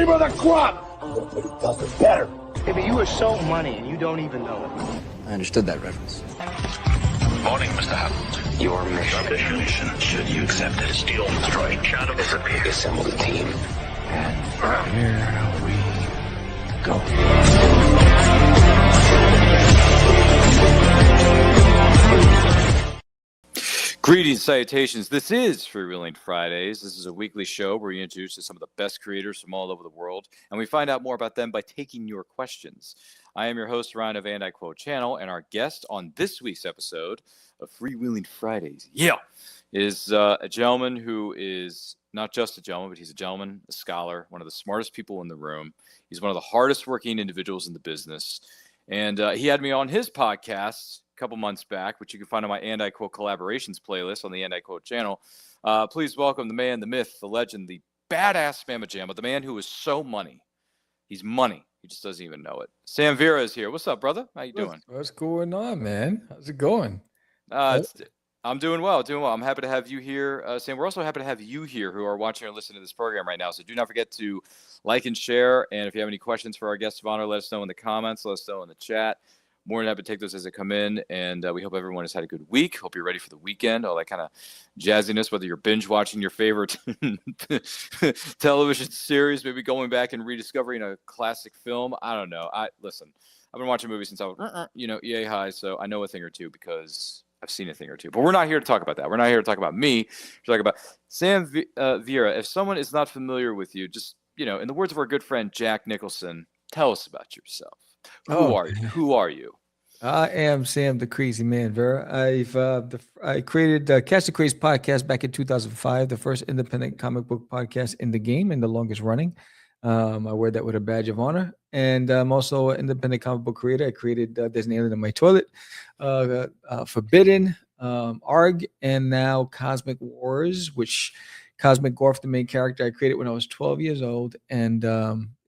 cream of the crop. Nobody does it better. Baby, you are so money and you don't even know it. I understood that reference. Morning, Mr. Hammond. Your mission, should you accept it, Steal, destroy, shadow, disappear. assemble the team. And here we go. Greetings, salutations. This is Freewheeling Fridays. This is a weekly show where we introduce some of the best creators from all over the world, and we find out more about them by taking your questions. I am your host, Ryan of And I Quote Channel, and our guest on this week's episode of Freewheeling Fridays, is a gentleman who is not just a gentleman, but he's a gentleman, a scholar, one of the smartest people in the room. He's one of the hardest working individuals in the business, and he had me on his podcast couple months back, which you can find on my And I Quote collaborations playlist on the And I Quote channel. Please welcome the man, the myth, the legend, the badass Mama Jamma, the man who is so money. He's money. He just doesn't even know it. Sam Vera is here. What's up, brother? How you doing? What's going on, man? How's it going? I'm doing well, I'm happy to have you here, Sam. We're also happy to have you here who are watching or listening to this program right now. So do not forget to like and share. And if you have any questions for our guest of honor, let us know in the comments. Let us know in the chat. More than happy to take those as they come in, and we hope everyone has had a good week. Hope you're ready for the weekend, all that kind of jazziness, whether you're binge watching your favorite television series, maybe going back and rediscovering a classic film. I don't know. Listen, I've been watching movies since I was, yay high, so I know a thing or two because I've seen a thing or two. But we're not here to talk about that. We're not here to talk about me. We're talking about Sam Vera. If someone is not familiar with you, just, in the words of our good friend Jack Nicholson, tell us about yourself. Who are you? Who are you? I am Sam the Crazy Man Vera. I created Catch the Craze podcast back in 2005, the first independent comic book podcast in the game and the longest running. I wear that with a badge of honor. And I'm also an independent comic book creator. I created There's an Alien in My Toilet, Forbidden, ARG, and now Cosmic Wars, which Cosmic Gorf, the main character, I created when I was 12 years old. And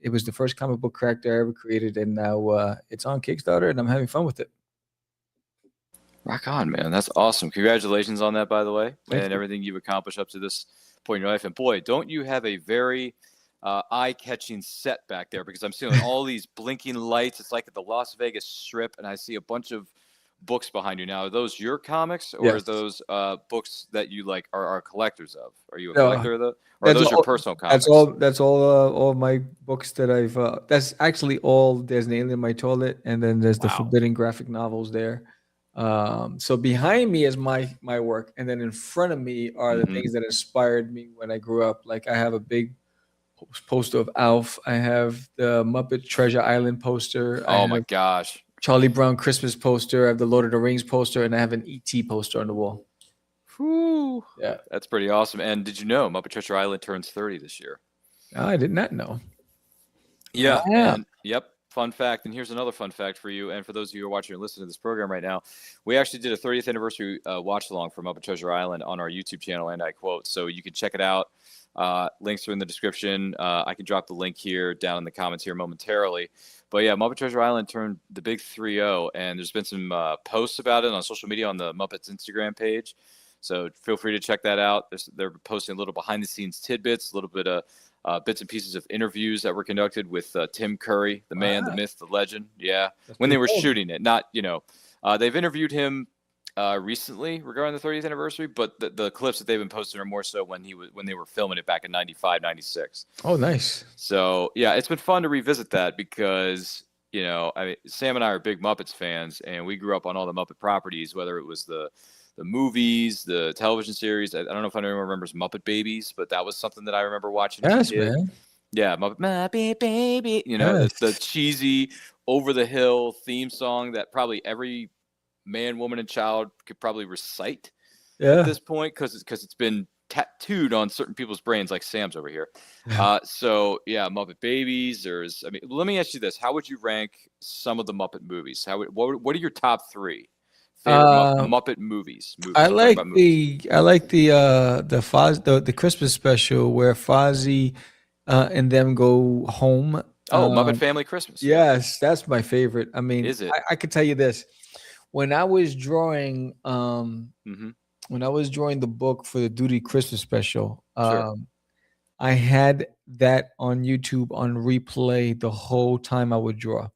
it was the first comic book character I ever created, and now it's on Kickstarter, and I'm having fun with it. Rock on, man. That's awesome. Congratulations on that, by the way, Thank and you. everything you've accomplished up to this point in your life. And boy, don't you have a very eye-catching set back there, because I'm seeing all these blinking lights. It's like at the Las Vegas Strip, and I see a bunch of books behind you. Now, are those your comics, or Yes. are those books that you like are collectors of? Are you a collector of those? Or are That's those your all- personal comics? That's all of my books that I've. That's actually all. There's an Alien in My Toilet, and then there's the Wow. Forbidden graphic novels there. So behind me is my work, and then in front of me are the things that inspired me when I grew up. Like I have a big poster of Alf. I have the Muppet Treasure Island poster. Oh my gosh. Charlie Brown Christmas poster. I have the Lord of the Rings poster, and I have an ET poster on the wall. Whew. Yeah. That's pretty awesome. And did you know Muppet Treasure Island turns 30 this year? I did not know. Yeah. Yeah. And, yep. Fun fact. And here's another fun fact for you. And for those of you who are watching or listening to this program right now, we actually did a 30th anniversary watch along for Muppet Treasure Island on our YouTube channel, And I Quote. So you can check it out. Links are in the description. I can drop the link here down in the comments here momentarily. But yeah, Muppet Treasure Island turned the big 3-0, and there's been some posts about it on social media on the Muppets Instagram page. So feel free to check that out. They're posting a little behind-the-scenes tidbits, a little bit of bits and pieces of interviews that were conducted with Tim Curry, the man, the myth, the legend. Yeah, when they were shooting it. Not, they've interviewed him recently regarding the 30th anniversary, but the clips that they've been posting are more so when they were filming it back in 95, 96. Oh, nice. So yeah, it's been fun to revisit that because, Sam and I are big Muppets fans, and we grew up on all the Muppet properties, whether it was the movies, the television series. I don't know if anyone remembers Muppet Babies, but that was something that I remember watching. Yes, man. Yeah, Muppet Baby. Yes. The cheesy, over the hill theme song that probably every man, woman, and child could probably recite at this point because it's been tattooed on certain people's brains, like Sam's over here. So yeah, Muppet Babies. Let me ask you this: how would you rank some of the Muppet movies? What are your top 3 favorite Muppet movies? I like the Christmas special where Fozzie and them go home. Muppet Family Christmas. Yes, that's my favorite. I mean, is it? I could tell you this: when I was drawing, when I was drawing the book for the Duty Christmas special, Sure. I had that on YouTube on replay the whole time I would draw,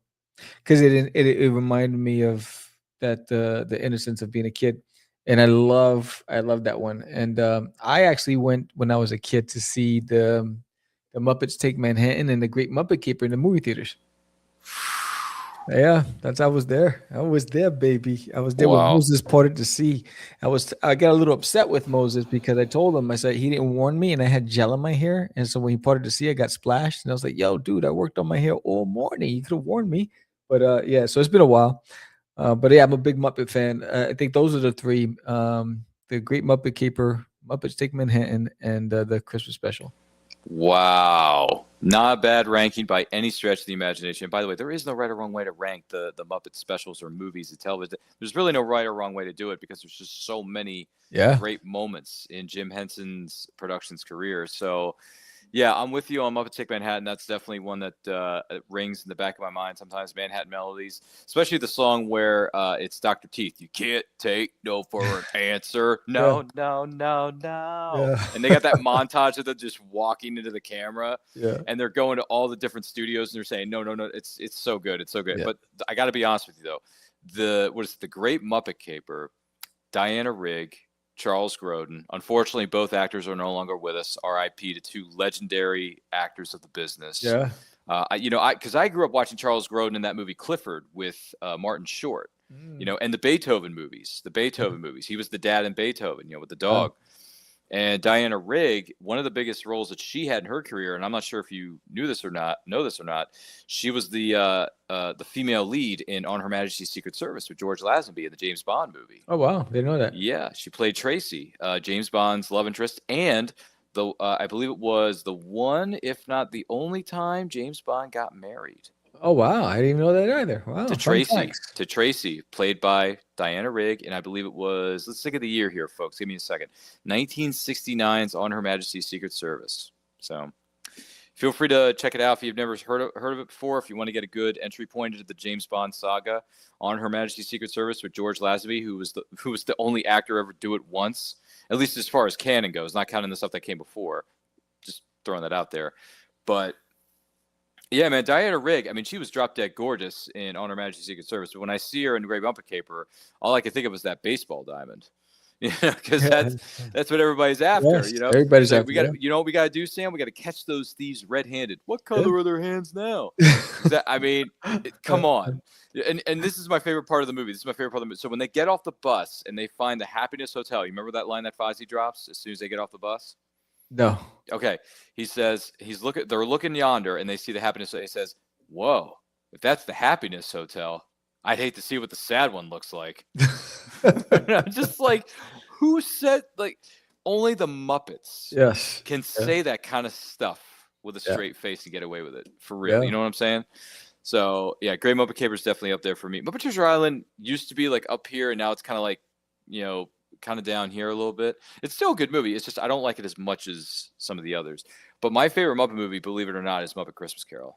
because it reminded me of that the innocence of being a kid, and I love that one. And I actually went when I was a kid to see the Muppets Take Manhattan and the Great Muppet Caper in the movie theaters. Yeah, I was there. I was there, baby. I was there when Wow. Moses parted the sea. I got a little upset with Moses because I told him, I said he didn't warn me and I had gel in my hair. And so when he parted the sea, I got splashed. And I was like, yo, dude, I worked on my hair all morning. You could have warned me. But yeah, so it's been a while. But yeah, I'm a big Muppet fan. I think those are the three. The Great Muppet Caper, Muppets Take Manhattan, and the Christmas special. Wow. Not a bad ranking by any stretch of the imagination. By the way, there is no right or wrong way to rank the Muppet specials or movies and television. There's really no right or wrong way to do it because there's just so many great moments in Jim Henson's Productions career. So, yeah, I'm with you on Muppet Take Manhattan. That's definitely one that rings in the back of my mind sometimes, Manhattan Melodies, especially the song where it's Dr. Teeth. You can't take no for an answer. No, no, no, no. Yeah. And they got that montage of them just walking into the camera. Yeah. And they're going to all the different studios and they're saying, no, no, no, it's so good. It's so good. Yeah. But I got to be honest with you, though. The Great Muppet Caper, Diana Rigg, Charles Grodin. Unfortunately, both actors are no longer with us. R.I.P. to two legendary actors of the business. Yeah. Because I grew up watching Charles Grodin in that movie Clifford with Martin Short, and the Beethoven movies. He was the dad in Beethoven, with the dog. And Diana Rigg, one of the biggest roles that she had in her career, and I'm not sure if you know this or not, she was the female lead in On Her Majesty's Secret Service with George Lazenby in the James Bond movie. Oh, wow. Didn't know that. Yeah, she played Tracy, James Bond's love interest, and I believe it was the one, if not the only time James Bond got married. Oh, wow. I didn't even know that either. Wow. To Tracy, played by Diana Rigg, and I believe it was, let's think of the year here, folks. Give me a second. 1969's On Her Majesty's Secret Service. So feel free to check it out if you've never heard of it before. If you want to get a good entry point into the James Bond saga, On Her Majesty's Secret Service with George Lazenby, who was the only actor ever do it once, at least as far as canon goes, not counting the stuff that came before. Just throwing that out there. But yeah, man, Diana Rigg, I mean, she was drop dead gorgeous in On Her Majesty's Secret Service. But when I see her in Great Muppet Caper, all I can think of is that baseball diamond. Because that's what everybody's after. Yes, everybody's after. You know what we got to do, Sam? We got to catch those thieves red-handed. What color are their hands now? Come on. And this is my favorite part of the movie. So when they get off the bus and they find the Happiness Hotel, you remember that line that Fozzie drops as soon as they get off the bus? No. Okay. He says they're looking yonder and they see the Happiness. He says, "Whoa, if that's the Happiness Hotel, I'd hate to see what the sad one looks like." I'm just like, who said, only the Muppets can say that kind of stuff with a straight face and get away with it for real. You know what I'm saying? So yeah, Great Muppet Caper is definitely up there for me. Muppet Treasure Island used to be up here and now it's kind of kind of down here a little bit. It's still a good movie. It's just I don't like it as much as some of the others. But my favorite Muppet movie, believe it or not, is Muppet Christmas Carol.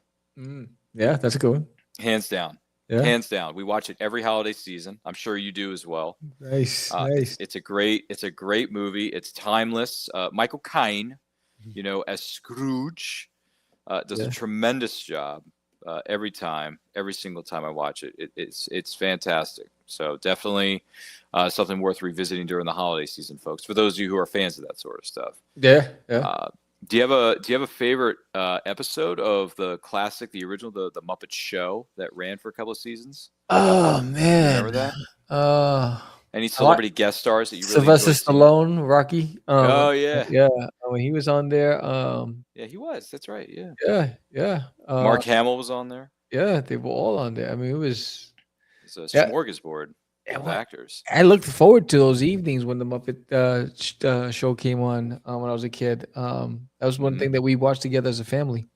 Yeah, that's a good one. Hands down. Yeah. Hands down. We watch it every holiday season. I'm sure you do as well. Nice. It's a great movie. It's timeless. Michael Caine, as Scrooge, does a tremendous job every single time I watch it. It's fantastic. So definitely something worth revisiting during the holiday season, folks. For those of you who are fans of that sort of stuff. Yeah. Do you have a favorite episode of the classic, the original, the Muppet Show that ran for a couple of seasons? Oh man, remember that? Any celebrity guest stars that you really Sylvester Stallone, Rocky. Oh yeah. When he was on there. Yeah, he was. That's right. Yeah. Yeah. Mark Hamill was on there. Yeah, they were all on there. I mean, it's a smorgasbord of actors. I looked forward to those evenings when the Muppet show came on when I was a kid. That was one thing that we watched together as a family.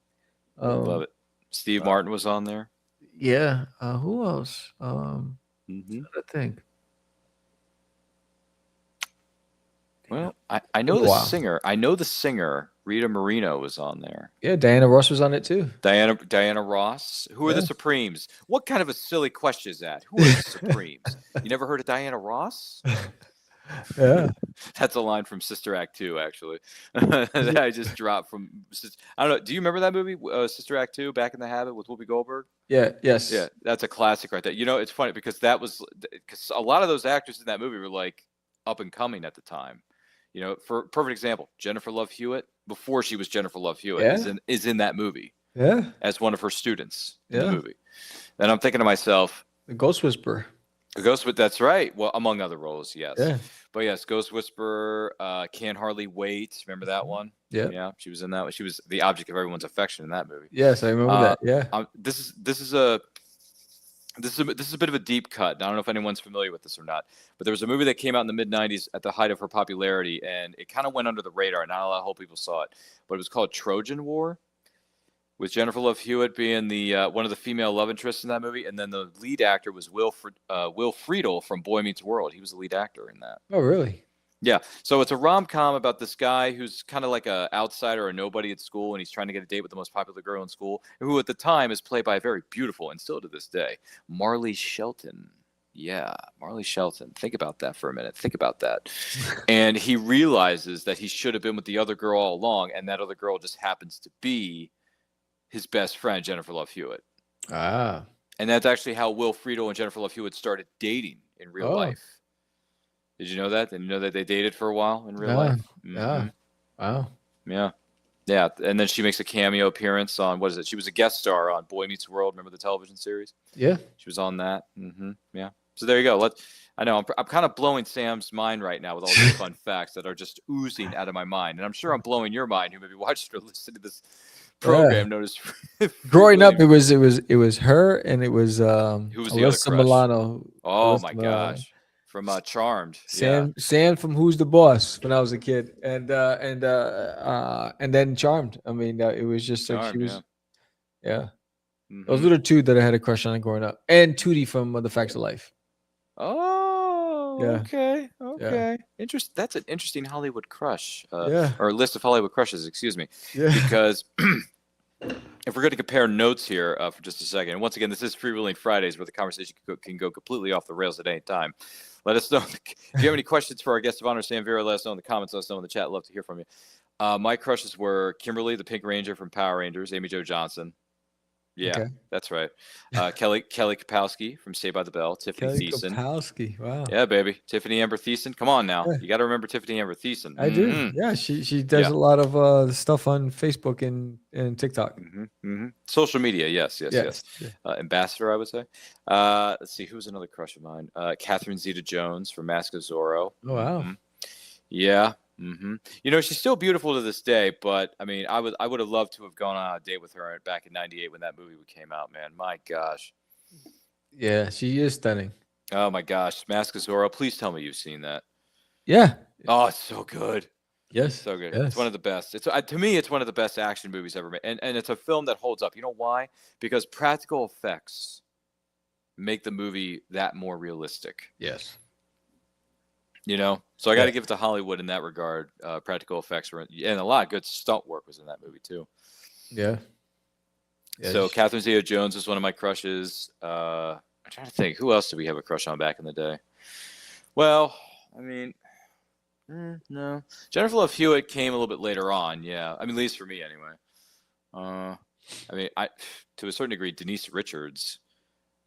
Love it. Steve Martin was on there. Yeah. Who else? I think. Well, I know the singer. I know the singer. Rita Moreno was on there. Yeah, Diana Ross was on it too. Diana Ross. Who are the Supremes? What kind of a silly question is that? Who are the Supremes? You never heard of Diana Ross? Yeah. That's a line from Sister Act 2, actually. That I just dropped from. I don't know. Do you remember that movie, Sister Act 2, Back in the Habit with Whoopi Goldberg? Yeah. Yes. Yeah, that's a classic right there. You know, it's funny because because a lot of those actors in that movie were like up and coming at the time. You know, for perfect example, Jennifer Love Hewitt, before she was Jennifer Love Hewitt, is in that movie. Yeah. As one of her students in Yeah. the movie. And I'm thinking to myself, The Ghost Whisperer. that's right. Well, among other roles, yes. Yeah. But yes, Ghost Whisperer, Can't Hardly Wait. Remember that one? Yeah. Yeah, she was in that one. She was the object of everyone's affection in that movie. Yes, I remember that. Yeah. This is a bit of a deep cut. I don't know if anyone's familiar with this or not, but there was a movie that came out in the mid '90s at the height of her popularity, and it kind of went under the radar. Not a lot of people saw it, but it was called Trojan War, with Jennifer Love Hewitt being the one of the female love interests in that movie, and then the lead actor was Will Friedle from Boy Meets World. He was the lead actor in that. Oh, really? Yeah. So it's a rom-com about this guy who's kind of like a outsider or nobody at school, and he's trying to get a date with the most popular girl in school, who at the time is played by a very beautiful, and still to this day, Marley Shelton. Yeah, Marley Shelton. Think about that for a minute. Think about that. And he realizes that he should have been with the other girl all along, and that other girl just happens to be his best friend, Jennifer Love Hewitt. Ah. And that's actually how Will Friedle and Jennifer Love Hewitt started dating in real life. Did you know that? Did you know that they dated for a while in real life? Yeah. Wow. Yeah. Yeah. And then she makes a cameo appearance on, what is it? She was a guest star on Boy Meets World. Remember the television series? Yeah. She was on that. Yeah. So there you go. I know I'm kind of blowing Sam's mind right now with all these fun facts that are just oozing out of my mind. And I'm sure I'm blowing your mind who maybe watched or listened to this program known as growing up. It was her, and it was who was the other Alyssa crush? Milano. Oh my gosh, from Charmed. Sam from Who's the Boss when I was a kid, and then Charmed. I mean, it was just like Charmed, she was. Yeah. Mhm. Those were the two that I had a crush on growing up, and Tootie from The Facts of Life. Oh, Yeah. okay. Yeah. That's an interesting Hollywood crush. Yeah. Or list of Hollywood crushes, excuse me. Yeah. Because if we're going to compare notes here for just a second, and once again, this is Freewheeling Fridays, where the conversation can go completely off the rails at any time. Let us know if you have any questions for our guest of honor, Sam Vera. Let us know in the comments. Let us know in the chat. Love to hear from you. My crushes were Kimberly, the Pink Ranger from Power Rangers, Amy Jo Johnson. Yeah, Okay. that's right. Kelly Kapowski from Saved by the Bell, Tiffany Thiessen. Kapowski. Wow. Yeah, baby. Tiffany Amber Thiessen. Come on now. Yeah. You got to remember Tiffany Amber Thiessen. I do. Yeah, she does a lot of stuff on Facebook and TikTok. Social media, yes. Yeah. Ambassador, I would say. Let's see, who's another crush of mine? Catherine Zeta-Jones from Mask of Zorro. Oh, wow. Yeah. You know, she's still beautiful to this day, but I mean, I would have loved to have gone on a date with her back in '98 when that movie came out, man. My gosh. Yeah, she is stunning. Oh my gosh, Mask of Zorro. Please tell me you've seen that. Yeah. Oh, it's so good. Yes. So good. Yes. It's one of the best. It's to me, it's one of the best action movies ever made, and it's a film that holds up. You know why? Because practical effects make the movie that more realistic. Yes. You know, so I got to give it to Hollywood in that regard. Practical effects were, and a lot of good stunt work was in that movie too. Yeah. So Catherine Zeta-Jones is one of my crushes. I'm trying to think, who else did we have a crush on back in the day? Well, I mean, no. Jennifer Love Hewitt came a little bit later on. Yeah, I mean, at least for me anyway. I mean, to a certain degree, Denise Richards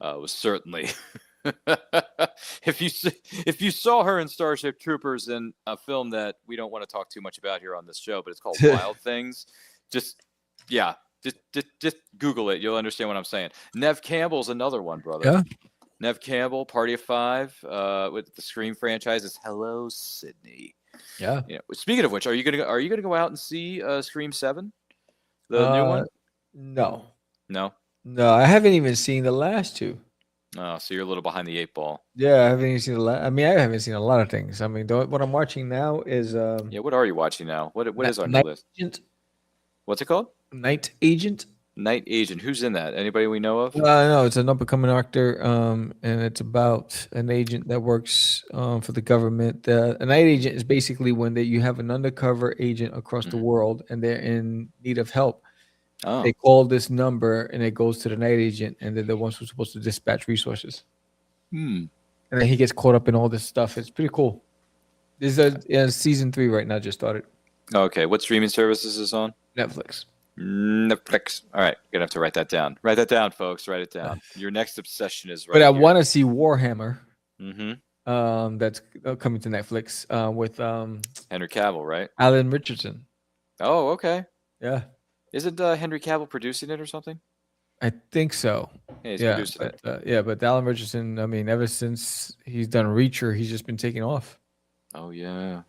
was certainly. If you saw her in Starship Troopers in a film that we don't want to talk too much about here on this show, but it's called Wild Things, just Google it. You'll understand what I'm saying. Neve Campbell's another one, brother. Yeah. Neve Campbell, Party of Five, with the Scream franchises. Hello, Sydney. Yeah. Speaking of which, are you gonna go out and see Scream 7, the new one? No, I haven't even seen the last two. Oh, so you're a little behind the 8 ball. Yeah, I haven't even seen I mean, I haven't seen a lot of things. I mean, what I'm watching now is yeah. What are you watching now? What is on your Night list? Agent. What's it called? Night Agent. Night Agent. Who's in that? Anybody we know of? No, it's an up-and-coming actor, and it's about an agent that works for the government. A night agent is basically when you have an undercover agent across the world, and they're in need of help. Oh. They call this number, and it goes to the night agent, and they're the ones who's supposed to dispatch resources. And then he gets caught up in all this stuff. It's pretty cool. There's season 3 right now. Just started. Okay, what streaming service is this on? Netflix. Netflix. All right, gonna have to write that down. Write that down, folks. Write it down. Your next obsession is right. But I here. want to see Warhammer. Mm-hmm. That's coming to Netflix with Henry Cavill, right? Alan Richardson. Oh, okay. Yeah. Isn't Henry Cavill producing it or something? I think so. Yeah, he's producing it. But Alan Richardson, I mean, ever since he's done Reacher, he's just been taking off. Oh yeah.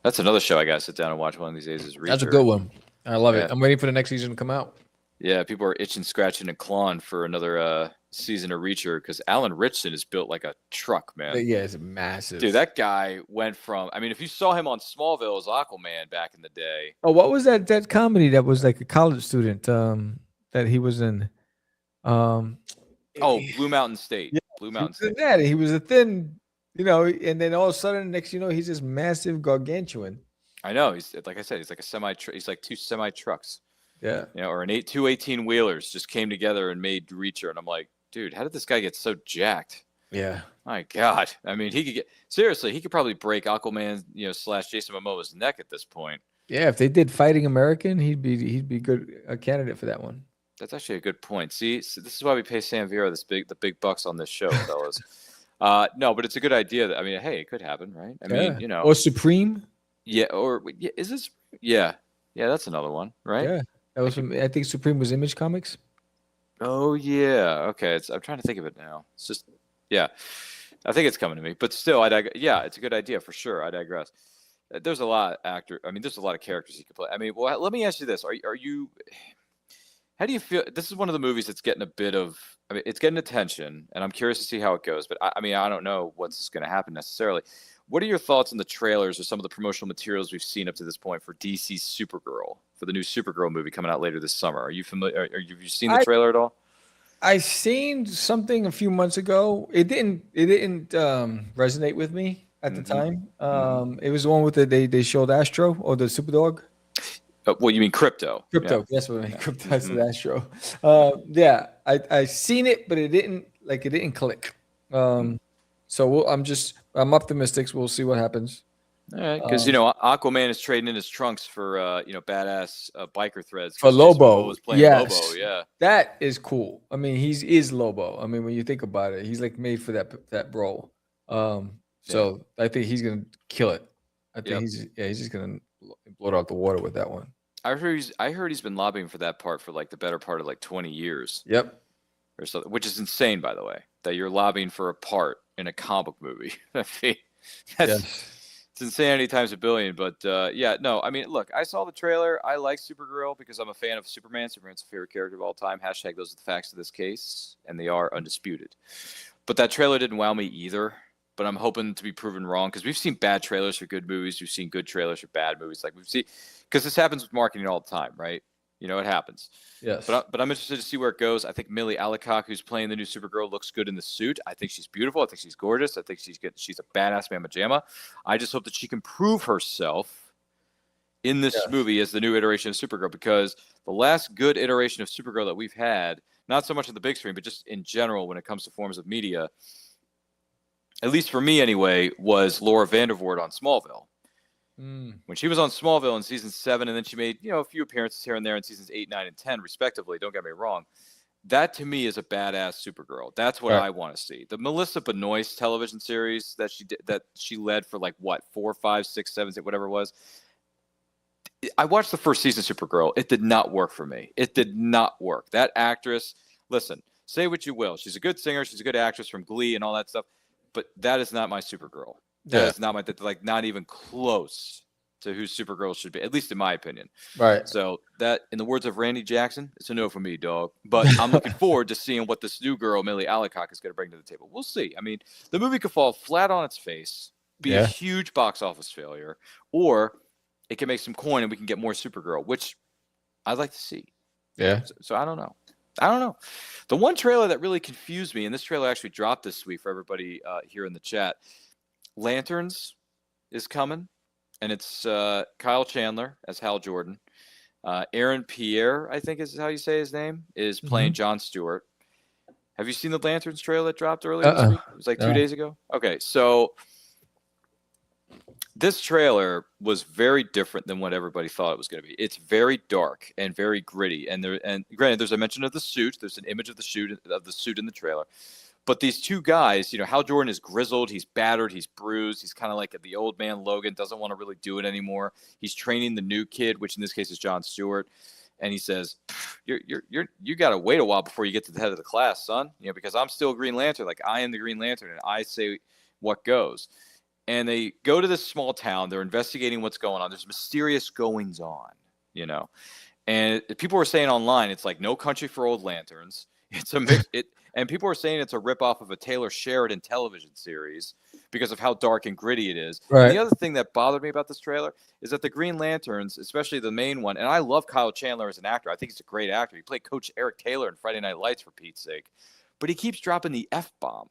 That's another show I gotta sit down and watch one of these days. Is Reacher. That's a good one. I love it. I'm waiting for the next season to come out. Yeah, people are itching, scratching, and clawing for another season of Reacher because Alan Richardson is built like a truck, man. Yeah, it's massive. Dude, that guy went from. I mean, if you saw him on Smallville as Aquaman back in the day. Oh, what was that comedy that was like a college student that he was in? Blue Mountain State. Yeah, Blue Mountain State. State. He was a thin, and then all of a sudden, next he's this massive gargantuan. I know. He's like I said. He's like a semi. He's like 2 semi trucks. Yeah. Or two 18-wheelers just came together and made Reacher, and I'm like, dude, how did this guy get so jacked? Yeah. My God. I mean, he could probably break Aquaman, / Jason Momoa's neck at this point. Yeah, if they did Fighting American, he'd be good a candidate for that one. That's actually a good point. See, so this is why we pay Sam Vera the big bucks on this show, fellas. No, but it's a good idea. I mean, hey, it could happen, right? I mean, Or Supreme. Yeah, is this? Yeah, that's another one, right? Yeah, that was from. I think Supreme was Image Comics. Oh yeah, okay. I'm trying to think of it now. It's just, yeah, I think it's coming to me. But still, it's a good idea for sure. I digress. There's a lot of there's a lot of characters you could play. I mean, well, let me ask you this: Are you? How do you feel? This is one of the movies that's getting a bit of. I mean, it's getting attention, and I'm curious to see how it goes. But I don't know what's going to happen necessarily. What are your thoughts on the trailers or some of the promotional materials we've seen up to this point for DC's Supergirl, for the new Supergirl movie coming out later this summer? Are you familiar? Have you seen the trailer at all? I seen something a few months ago. It didn't resonate with me at the time. It was the one with they showed Astro or the Superdog. Well, you mean Crypto? Crypto, that's what I mean. Crypto, that's the Astro. I seen it, but it didn't click. So I'm optimistic. We'll see what happens. All right, because Aquaman is trading in his trunks for badass biker threads for Lobo. Was playing Lobo, yeah, that is cool. I mean, is Lobo. I mean, when you think about it, he's like made for that role. So I think he's gonna kill it. I think he's just gonna blow it out the water with that one. I heard he's been lobbying for that part for like the better part of like 20 years. Yep. Or something, which is insane, by the way, that you're lobbying for a part in a comic movie. It's insanity times a billion. But I mean, look, I saw the trailer. I like Supergirl because I'm a fan of Superman. Superman's a favorite character of all time. # those are the facts of this case, and they are undisputed. But that trailer didn't wow me either. But I'm hoping to be proven wrong because we've seen bad trailers for good movies. We've seen good trailers for bad movies. Like we've seen, because this happens with marketing all the time, right? It happens. Yes. But I'm interested to see where it goes. I think Millie Alcock, who's playing the new Supergirl, looks good in the suit. I think she's beautiful. I think she's gorgeous. I think she's good. She's a badass mamma jamma. I just hope that she can prove herself in this movie as the new iteration of Supergirl, because the last good iteration of Supergirl that we've had, not so much on the big screen, but just in general when it comes to forms of media, at least for me anyway, was Laura Vandervoort on Smallville. When she was on Smallville in season 7, and then she made a few appearances here and there in seasons 8, 9, and 10, respectively. Don't get me wrong. That to me is a badass Supergirl. That's what I want to see. The Melissa Benoist television series that she led for like what 4, 5, 6, 7, 8, whatever it was. I watched the first season of Supergirl. It did not work for me. It did not work. That actress. Listen, say what you will. She's a good singer. She's a good actress from Glee and all that stuff. But that is not my Supergirl. That is not not even close to who Supergirl should be, at least in my opinion. Right. So that, in the words of Randy Jackson, it's a no for me, dog. But I'm looking forward to seeing what this new girl, Millie Alcock, is going to bring to the table. We'll see. I mean, the movie could fall flat on its face, be a huge box office failure, or it can make some coin and we can get more Supergirl, which I'd like to see. Yeah. So I don't know. The one trailer that really confused me, and this trailer actually dropped this week for everybody here in the chat, Lanterns is coming, and it's Kyle Chandler as Hal Jordan. Aaron Pierre, I think is how you say his name, is playing Jon Stewart. Have you seen the Lanterns trailer that dropped earlier this week? It was like 2 days ago. Okay, so This trailer was very different than what everybody thought it was going to be. It's very dark and very gritty. And granted, there's a mention of the suit. There's an image of the suit in the trailer. But these two guys, Hal Jordan is grizzled. He's battered. He's bruised. He's kind of like the old man Logan, doesn't want to really do it anymore. He's training the new kid, which in this case is Jon Stewart. And he says, you got to wait a while before you get to the head of the class, son. Because I'm still Green Lantern. Like, I am the Green Lantern, and I say what goes. And they go to this small town. They're investigating what's going on. There's mysterious goings on, And people were saying online, it's like No Country for Old Lanterns. It's a mix. And people are saying it's a ripoff of a Taylor Sheridan television series because of how dark and gritty it is. Right. And the other thing that bothered me about this trailer is that the Green Lanterns, especially the main one, and I love Kyle Chandler as an actor. I think he's a great actor. He played Coach Eric Taylor in Friday Night Lights, for Pete's sake. But he keeps dropping the F-bomb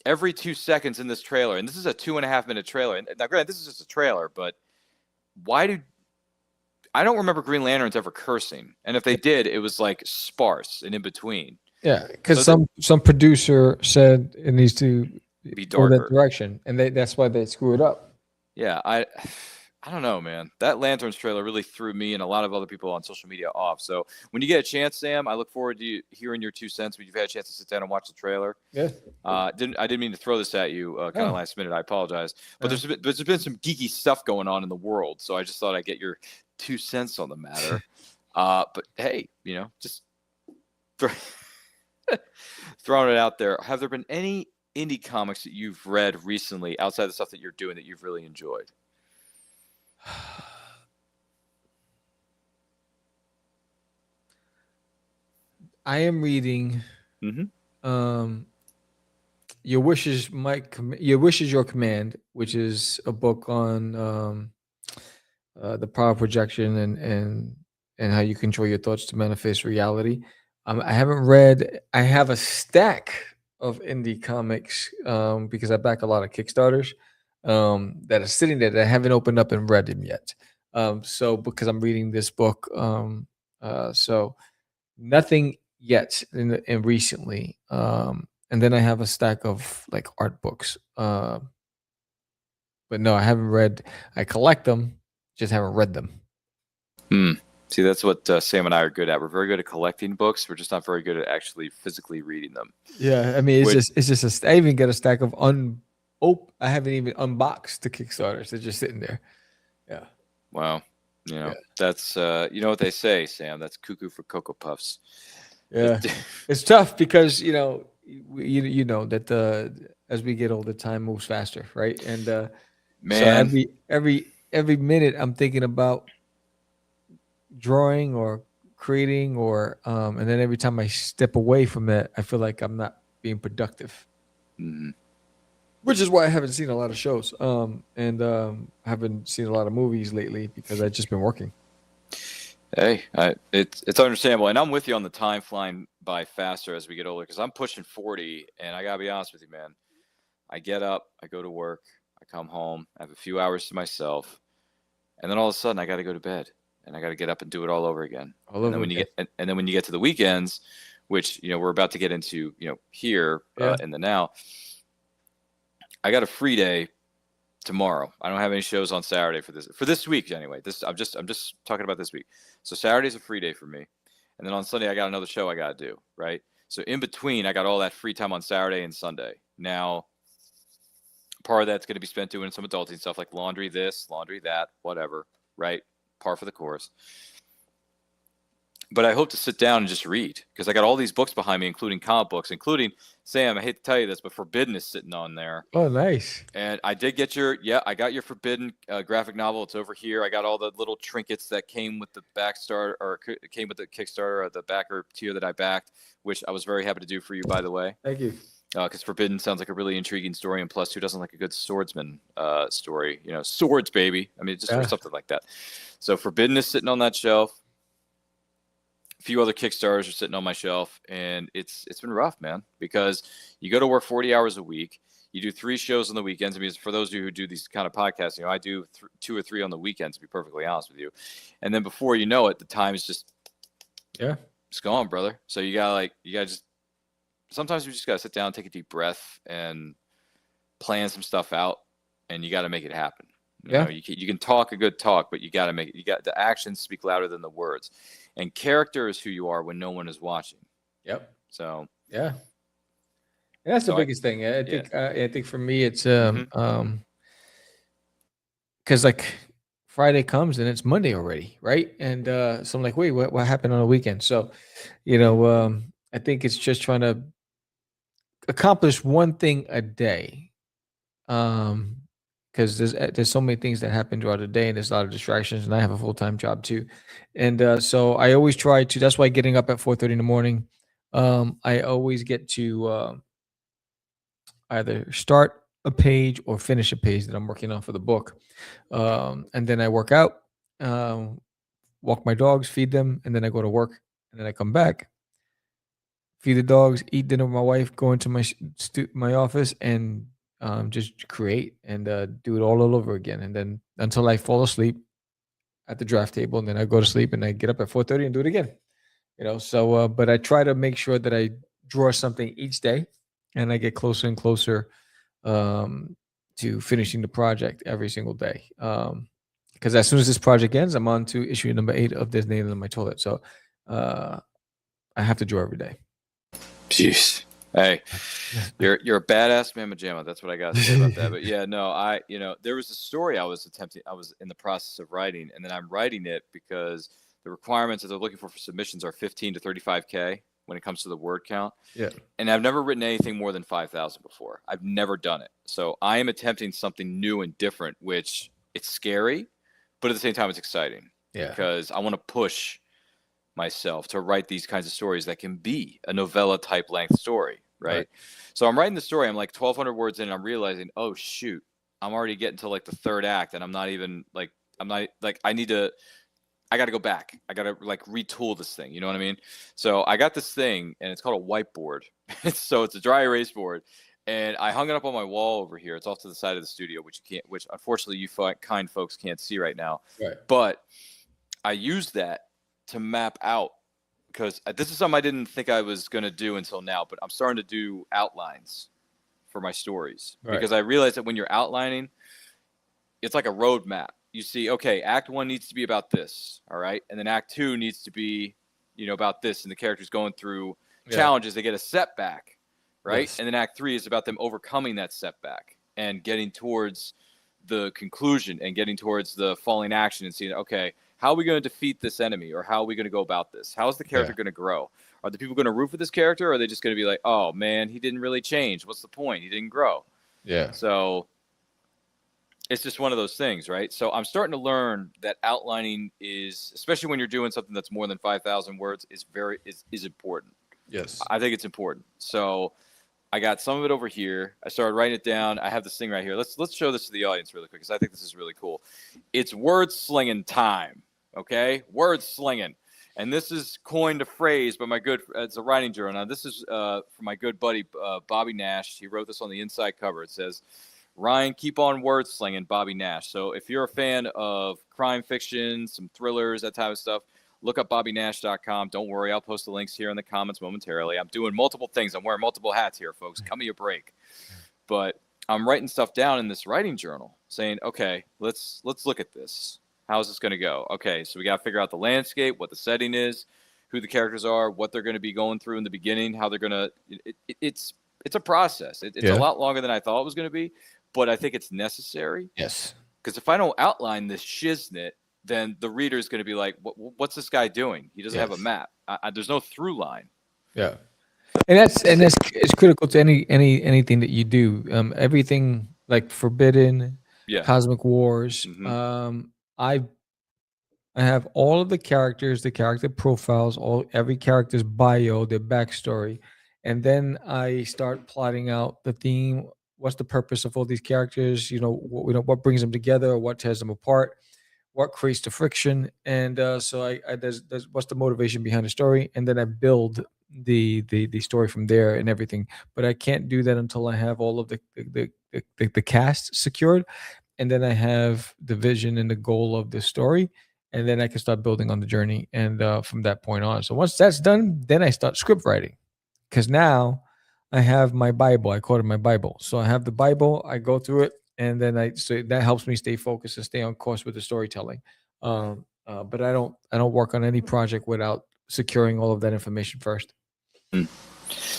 every 2 seconds in this trailer. And this is a 2.5-minute trailer. And now, granted, this is just a trailer, but I don't remember Green Lanterns ever cursing. And if they did, it was like sparse and in between. Yeah, because some producer said it needs to be go darker that direction, and that's why they screw it up. Yeah, I don't know, man. That Lanterns trailer really threw me and a lot of other people on social media off. So when you get a chance, Sam, I look forward to hearing your 2 cents when you've had a chance to sit down and watch the trailer. Yeah. I didn't mean to throw this at you kind of last minute. I apologize, but there's been some geeky stuff going on in the world, so I just thought I'd get your 2 cents on the matter. But hey, just throwing it out there. Have there been any indie comics that you've read recently outside the stuff that you're doing that you've really enjoyed? I am reading Your Wish is Your Command, which is a book on the power of projection and how you control your thoughts to manifest reality. I have a stack of indie comics because I back a lot of Kickstarters that are sitting there that I haven't opened up and read them yet. So because I'm reading this book, so nothing yet in recently. And then I have a stack of like art books. But no, I haven't read. I collect them, just haven't read them. See, that's what Sam and I are good at. We're very good at collecting books. We're just not very good at actually physically reading them. Yeah, I mean, it's just I even get a stack of I haven't even unboxed the Kickstarters. They're just sitting there. Yeah. Wow. That's what they say, Sam. That's cuckoo for Cocoa Puffs. Yeah. It's tough because you know that as we get older, time moves faster, right? And man, so every minute I'm thinking about drawing or creating and then every time I step away from that, I feel like I'm not being productive. Which is why I haven't seen a lot of shows and haven't seen a lot of movies lately because I've just been working. Hey, it's understandable, and I'm with you on the time flying by faster as we get older because I'm pushing 40, and I gotta be honest with you, man. I get up, I go to work, I come home, I have a few hours to myself, and then all of a sudden I got to go to bed, and I got to get up and do it all over again. And then when you get to the weekends, which we're about to get into, here in the now, I got a free day tomorrow. I don't have any shows on Saturday for this week anyway. I'm just talking about this week. So Saturday's a free day for me, and then on Sunday I got another show I got to do. Right. So in between, I got all that free time on Saturday and Sunday. Now, part of that's going to be spent doing some adulting stuff like laundry this, laundry that, whatever. Right. Par for the course. But I hope to sit down and just read because I got all these books behind me, including comic books, including Sam. I hate to tell you this, but Forbidden is sitting on there. Oh, nice! And I did get I got your Forbidden graphic novel. It's over here. I got all the little trinkets that came with the Kickstarter or the backer tier that I backed, which I was very happy to do for you, by the way. Thank you. Because Forbidden sounds like a really intriguing story, and plus, who doesn't like a good swordsman story? Swords, baby. I mean, just something like that. So Forbidden is sitting on that shelf. A few other Kickstarters are sitting on my shelf, and it's been rough, man, because you go to work 40 hours a week. You do 3 shows on the weekends. I mean, for those of you who do these kind of podcasts, I do 2 or 3 on the weekends, to be perfectly honest with you. And then before you know it, the time is just, it's gone, brother. So you gotta sometimes we just gotta sit down, take a deep breath, and plan some stuff out, and you got to make it happen. You know, you can talk a good talk, but you got to make it. You got the actions speak louder than the words, and character is who you are when no one is watching. Yep. So yeah, and that's the biggest thing. I think for me, it's because like Friday comes and it's Monday already, right? And so I'm like, wait, what happened on the weekend? So, I think it's just trying to accomplish one thing a day. Because there's so many things that happen throughout the day, and there's a lot of distractions, and I have a full-time job too, and so I always try to. That's why getting up at 4:30 in the morning, I always get to either start a page or finish a page that I'm working on for the book, and then I work out, walk my dogs, feed them, and then I go to work, and then I come back, feed the dogs, eat dinner with my wife, go into my office, and just create and do it all over again, and then until I fall asleep at the draft table, and then I go to sleep, and I get up at 4:30 and do it again. So but I try to make sure that I draw something each day, and I get closer and closer to finishing the project every single day. Because as soon as this project ends, I'm on to issue number 8 of Designated on My Toilet. So I have to draw every day. Jeez. Hey, you're a badass mamma jamma. That's what I got to say about that. But yeah, no, there was a story I was in the process of writing, and then I'm writing it because the requirements that they're looking for submissions are 15 to 35K when it comes to the word count. Yeah. And I've never written anything more than 5,000 before. I've never done it. So I am attempting something new and different, which it's scary, but at the same time, it's exciting. Yeah. Because I want to push myself to write these kinds of stories that can be a novella type length story. Right. So I'm writing the story. I'm like 1,200 words in, and I'm realizing, oh, shoot, I'm already getting to like the third act, and I got to go back. I got to like retool this thing. You know what I mean? So I got this thing, and it's called a whiteboard. So it's a dry erase board, and I hung it up on my wall over here. It's off to the side of the studio, which unfortunately you kind folks can't see right now. Right. But I used that to map out, because this is something I didn't think I was going to do until now, but I'm starting to do outlines for my stories. Right. Because I realized that when you're outlining, it's like a roadmap. You see, okay, act 1 needs to be about this, all right? And then act 2 needs to be, about this, and the character's going through challenges. They get a setback, right? Yes. And then act 3 is about them overcoming that setback and getting towards the conclusion and getting towards the falling action and seeing, okay, how are we going to defeat this enemy, or how are we going to go about this? How is the character going to grow? Are the people going to root for this character, or are they just going to be like, oh, man, he didn't really change. What's the point? He didn't grow. Yeah. So it's just one of those things, right? So I'm starting to learn that outlining is, especially when you're doing something that's more than 5,000 words, is important. Yes. I think it's important. So I got some of it over here. I started writing it down. I have this thing right here. Let's show this to the audience really quick, because I think this is really cool. It's word slinging time. Okay, word slinging, and this is coined a phrase by it's a writing journal. Now this is from my good buddy Bobby Nash. He wrote this on the inside cover. It says, "Ryan, keep on word slinging, Bobby Nash." So if you're a fan of crime fiction, some thrillers, that type of stuff, look up BobbyNash.com. Don't worry, I'll post the links here in the comments momentarily. I'm doing multiple things. I'm wearing multiple hats here, folks. Cut me a break. But I'm writing stuff down in this writing journal, saying, okay, let's look at this. How's this going to go? Okay, so we got to figure out the landscape, what the setting is, who the characters are, what they're going to be going through in the beginning, how they're going to it's a process. It's a lot longer than I thought it was going to be, but I think it's necessary. Yes. Because if I don't outline this shiznit, then the reader is going to be like, what's this guy doing? He doesn't have a map. There's no through line. Yeah. And it's critical to anything that you do. Everything like Forbidden, Cosmic Wars, I have all of the characters, the character profiles, every character's bio, their backstory, and then I start plotting out the theme. What's the purpose of all these characters? What brings them together, what tears them apart, what creates the friction, and so there's what's the motivation behind the story, and then I build the story from there and everything. But I can't do that until I have all of the cast secured. And then I have the vision and the goal of the story, and then I can start building on the journey. And from that point on, so once that's done, then I start script writing, because now I have my Bible. I call it my Bible. So I have the Bible. I go through it. and then so that helps me stay focused and stay on course with the storytelling. But I don't work on any project without securing all of that information first.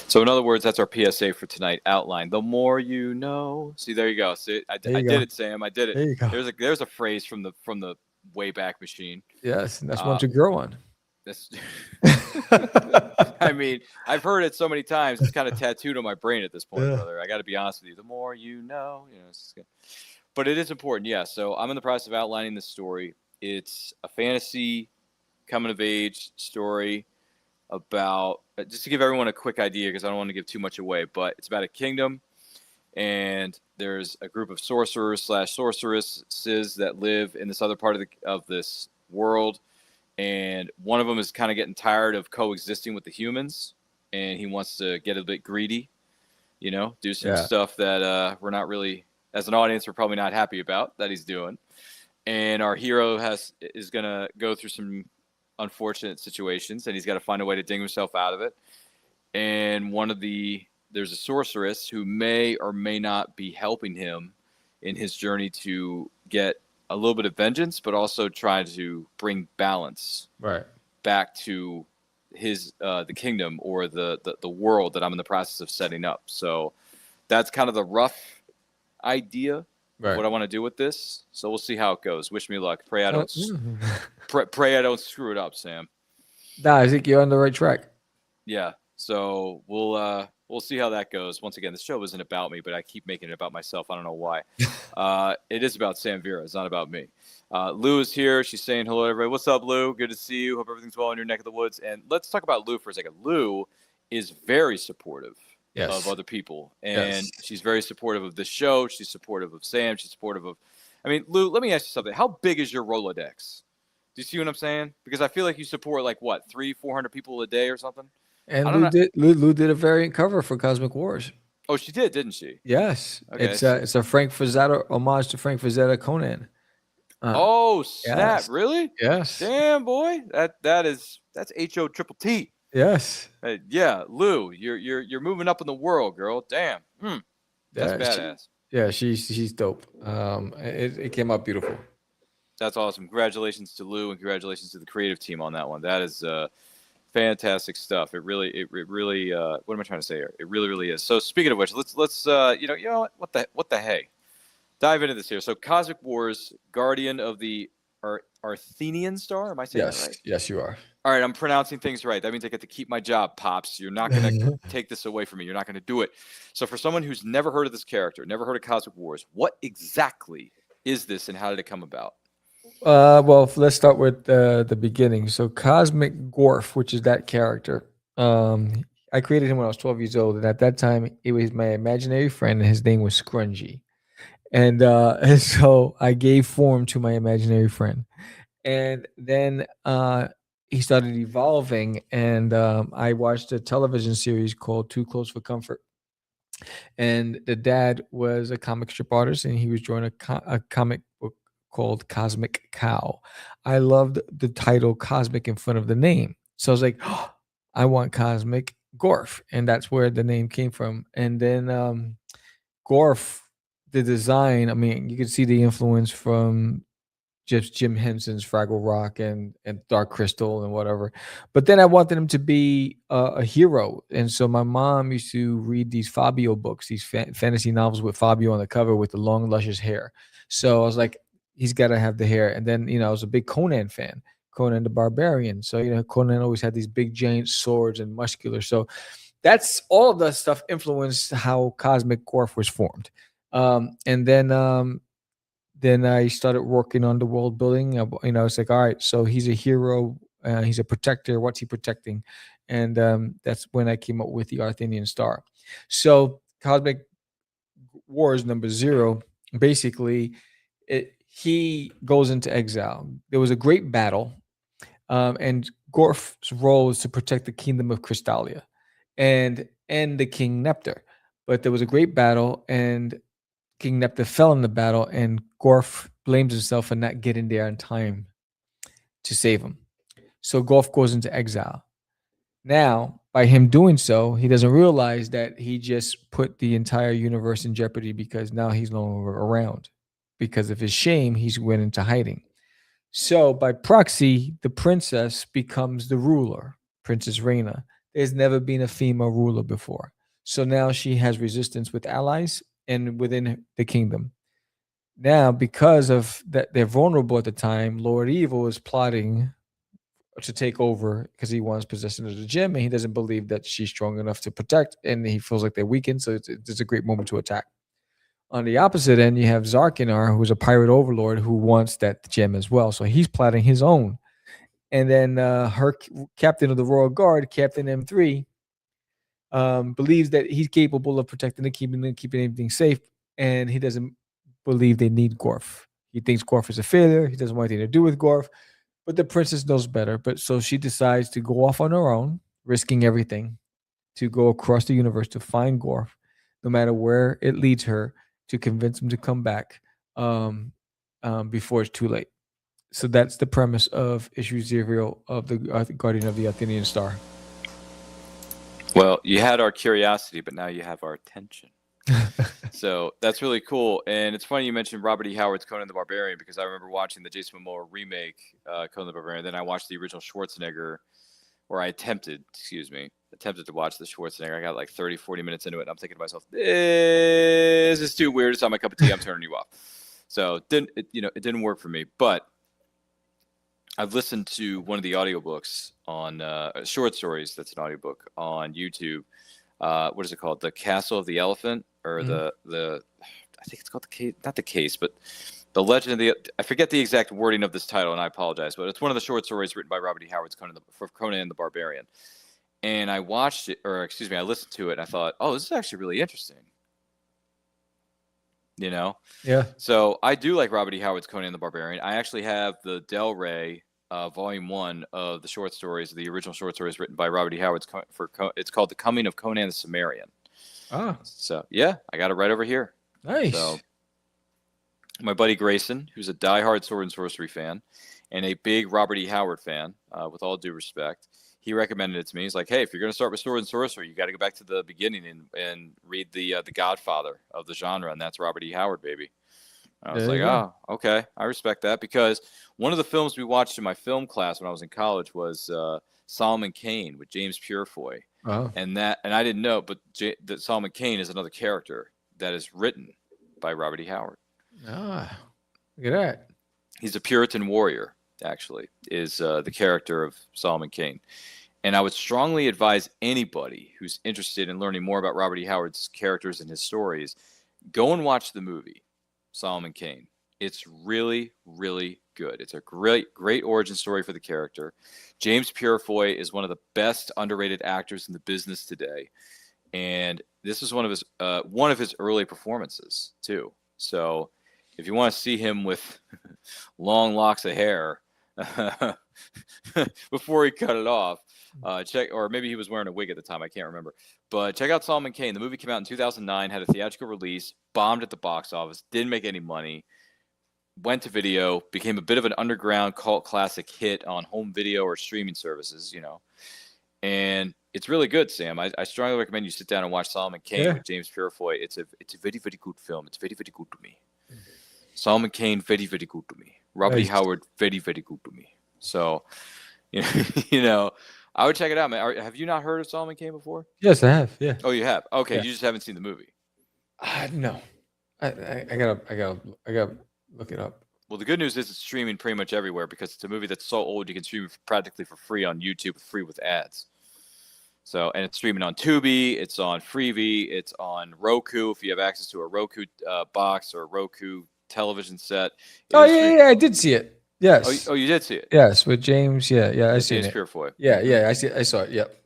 So in other words, that's our PSA for tonight. Outline: the more you know. See, there you go. See, I did it, Sam. I did it. There you go. There's a phrase from the way back machine. Yes, and that's one to grow on. That's, I mean, I've heard it so many times. It's kind of tattooed on my brain at this point, brother. I got to be honest with you. The more you know, but it is important. Yeah. So I'm in the process of outlining this story. It's a fantasy coming of age story about, just to give everyone a quick idea, because I don't want to give too much away, but it's about a kingdom, and there's a group of sorcerers/sorceresses that live in this other part of this world. And one of them is kind of getting tired of coexisting with the humans, and he wants to get a bit greedy, do some stuff that we're not really, as an audience, we're probably not happy about that he's doing. And our hero is going to go through some unfortunate situations, and he's got to find a way to dig himself out of it. And there's a sorceress who may or may not be helping him in his journey to get a little bit of vengeance, but also try to bring balance back to his the kingdom or the world that I'm in the process of setting up. So that's kind of the rough idea of what I want to do with this. So we'll see how it goes. Wish me luck. Pray I don't pray I don't screw it up, Sam. Nah, I think you're on the right track. Yeah. So we'll see how that goes. Once again, the show isn't about me, but I keep making it about myself. I don't know why. It is about Sam Vera. It's not about me. Lou is here. She's saying hello, everybody. What's up, Lou? Good to see you. Hope everything's well in your neck of the woods. And let's talk about Lou for a second. Lou is very supportive of other people, and she's very supportive of this show. She's supportive of Sam. She's supportive of. I mean, Lou, let me ask you something. How big is your Rolodex? Do you see what I'm saying? Because I feel like you support 300-400 people a day or something. And Lou did a variant cover for Cosmic Wars. Oh, she did, didn't she? Yes. Okay. It's a Frank Frazetta homage to Frank Frazetta Conan. Oh, snap. Yes. Really? Yes. Damn, boy. that's HOTTT. Yes. Yeah, Lou, you're moving up in the world, girl. Damn. That's badass. She's dope. It came out beautiful. That's awesome. Congratulations to Lou, and congratulations to the creative team on that one. That is fantastic stuff. It really what am I trying to say here? It really is. So speaking of which, let's what the hey? Dive into this here. So Cosmic Wars, Guardian of the Arthenian Star. Am I saying that right? Yes, you are. All right, I'm pronouncing things right. That means I get to keep my job, Pops. You're not going to take this away from me. You're not going to do it. So for someone who's never heard of this character, never heard of Cosmic Wars, what exactly is this and how did it come about? Well, let's start with the beginning. So Cosmic Gorf, which is that character, I created him when I was 12 years old. And at that time, it was my imaginary friend, and his name was Scrungy. And so I gave form to my imaginary friend. And then he started evolving, and I watched a television series called Too Close for Comfort. And the dad was a comic strip artist, and he was drawing a comic book called Cosmic Cow. I loved the title Cosmic in front of the name. So I was like, oh, I want Cosmic Gorf. And that's where the name came from. And then Gorf, the design, I mean, you could see the influence from just Jim Henson's Fraggle Rock and Dark Crystal and whatever. But then I wanted him to be a hero. And so my mom used to read these Fabio books, these fantasy novels with Fabio on the cover with the long, luscious hair. So I was like, he's got to have the hair. And then, I was a big Conan fan, Conan the Barbarian. So, Conan always had these big, giant swords and muscular. So that's all of that stuff influenced how Cosmic Gorf was formed. And then I started working on the world building. I was like, all right, so he's a hero. He's a protector. What's he protecting? And that's when I came up with the Arthenian Star. So Cosmic Wars #0, basically, he goes into exile. There was a great battle, and Gorf's role is to protect the kingdom of Crystallia and the King Nepter. But there was a great battle, and King Nepter fell in the battle, and Gorf blames himself for not getting there in time to save him. So Gorf goes into exile. Now, by him doing so, he doesn't realize that he just put the entire universe in jeopardy because now he's no longer around. Because of his shame, he's went into hiding. So by proxy, the princess becomes the ruler, Princess Reina. There's never been a female ruler before. So now she has resistance with allies and within the kingdom. Now, because of that, they're vulnerable at the time. Lord Evil is plotting to take over because he wants possession of the gem, and he doesn't believe that she's strong enough to protect, and he feels like they're weakened. So it's a great moment to attack. On the opposite end, you have Zarkinar, who's a pirate overlord who wants that gem as well. So he's plotting his own. And then her captain of the Royal Guard, Captain M3, believes that he's capable of protecting and keeping everything safe, and he doesn't believe they need Gorf. He thinks Gorf is a failure. He doesn't want anything to do with Gorf, but the princess knows better. But so she decides to go off on her own, risking everything, to go across the universe to find Gorf, no matter where it leads her, to convince him to come back before it's too late. So that's the premise of issue 0 of the Guardian of the Athenian Star. Well, you had our curiosity, but now you have our attention. So that's really cool. And it's funny you mentioned Robert E. Howard's Conan the Barbarian, because I remember watching the Jason Momoa remake, Conan the Barbarian. Then I watched the original Schwarzenegger, or I attempted to watch the Schwarzenegger. I got like 30, 40 minutes into it, and I'm thinking to myself, this is too weird. It's not my cup of tea. I'm turning you off. So it didn't work for me. But I've listened to one of the audiobooks on short stories. That's an audiobook on YouTube. What is it called? The Castle of the Elephant, or the I think it's called the case, not the case, but the Legend of the. I forget the exact wording of this title, and I apologize, but it's one of the short stories written by Robert E. Howard's Conan the Barbarian. And I watched it, or excuse me, I listened to it, and I thought, oh, this is actually really interesting. You know? Yeah. So I do like Robert E. Howard's Conan the Barbarian. I actually have the Del Rey volume 1 of the short stories, the original short stories written by Robert E. Howard. It's called The Coming of Conan the Cimmerian. Ah. So yeah, I got it right over here. Nice. So my buddy Grayson, who's a diehard sword and sorcery fan and a big Robert E. Howard fan, with all due respect, he recommended it to me. He's like, hey, if you're going to start with sword and sorcery, you got to go back to the beginning and read the Godfather of the genre, and that's Robert E. Howard, baby. I was like, oh, okay, I respect that, because one of the films we watched in my film class when I was in college was Solomon Kane with James Purefoy. Wow. And I didn't know, but that Solomon Kane is another character that is written by Robert E. Howard. Ah, look at that. He's a Puritan warrior, actually, is the character of Solomon Kane. And I would strongly advise anybody who's interested in learning more about Robert E. Howard's characters and his stories, go and watch the movie Solomon Kane. It's really, really good. It's a great origin story for the character. James Purefoy is one of the best underrated actors in the business today, and this is one of his early performances too. So, if you want to see him with long locks of hair before he cut it off, check, or maybe he was wearing a wig at the time. I can't remember. But check out Solomon Kane. The movie came out in 2009, had a theatrical release, bombed at the box office, didn't make any money, went to video, became a bit of an underground cult classic hit on home video or streaming services, and it's really good, Sam. I strongly recommend you sit down and watch Solomon Kane with James Purefoy. It's a very, very good film. It's very, very good to me. Solomon Kane, very, very good to me. Robert E. Howard, very, very good to me. So, I would check it out, man. Have you not heard of Solomon Kane before? Yes, I have. Yeah. Oh, you have? Okay, Yeah. You just haven't seen the movie. No. I gotta look it up. Well, the good news is it's streaming pretty much everywhere, because it's a movie that's so old you can stream it practically for free on YouTube, free with ads. So, and it's streaming on Tubi, it's on Freevee, it's on Roku if you have access to a Roku box or a Roku television set. I did see it. Yes. Oh, you did see it? Yes, with James. Yeah, I see it. James Purefoy. Yeah, I saw it. Yep.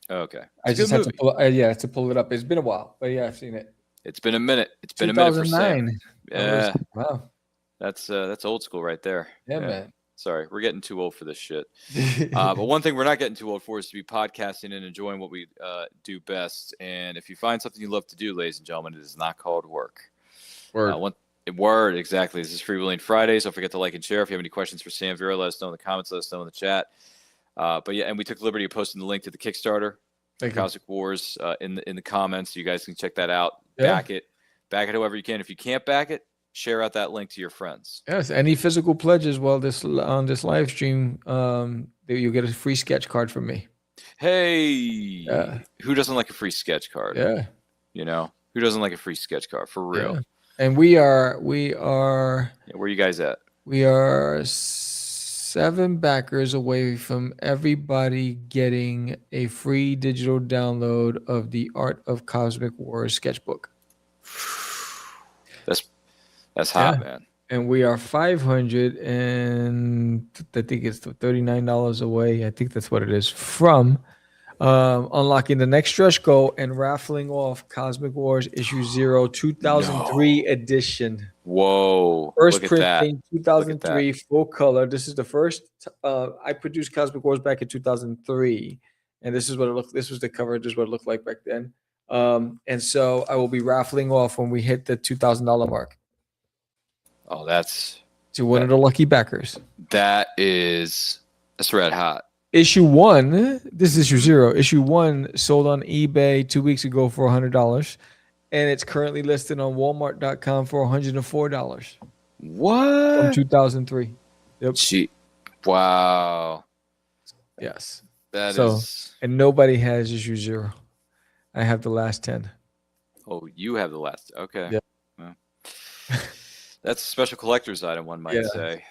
Okay. I just had to pull it up. It's been a while, but yeah, I've seen it. It's been a minute. It's been a minute for Sam. 2009. Yeah. Wow. That's old school right there. Yeah, man. Sorry, we're getting too old for this shit. But one thing we're not getting too old for is to be podcasting and enjoying what we do best. And if you find something you love to do, ladies and gentlemen, it is not called work. Word, exactly. This is Freewheeling Fridays. Don't forget to like and share. If you have any questions for Sam Vera, let us know in the comments. Let us know in the chat. But yeah, and we took liberty of posting the link to the Kickstarter, Cosmic Wars, in the comments. So you guys can check that out. Yeah. Back it however you can. If you can't back it, share out that link to your friends. Yes, any physical pledges while on this live stream, you'll get a free sketch card from me. Hey, who doesn't like a free sketch card? Yeah, who doesn't like a free sketch card for real? Yeah. And we are. Where are you guys at? We are 7 backers away from everybody getting a free digital download of the Art of Cosmic Wars sketchbook. That's hot, man. And we are 500 and I think it's $39 away. I think that's what it is from unlocking the next stretch goal and raffling off Cosmic Wars issue 0 2003 edition. Whoa! First Look print at that. thing, 2003, full color. This is the first. I produced Cosmic Wars back in 2003, and this is what it looked. This was the cover. This is what it looked like back then. And so I will be raffling off when we hit the $2,000 mark. Oh, that's to one of the lucky backers. That's red hot. Issue 1, this is issue 0. Issue 1 sold on eBay 2 weeks ago for $100, and it's currently listed on Walmart.com for $104. What? From 2003. Yep. Wow. Yes. That is. And nobody has issue 0. I have the last 10. Oh, you have the last. Okay. Yep. Well, that's a special collector's item, one might say.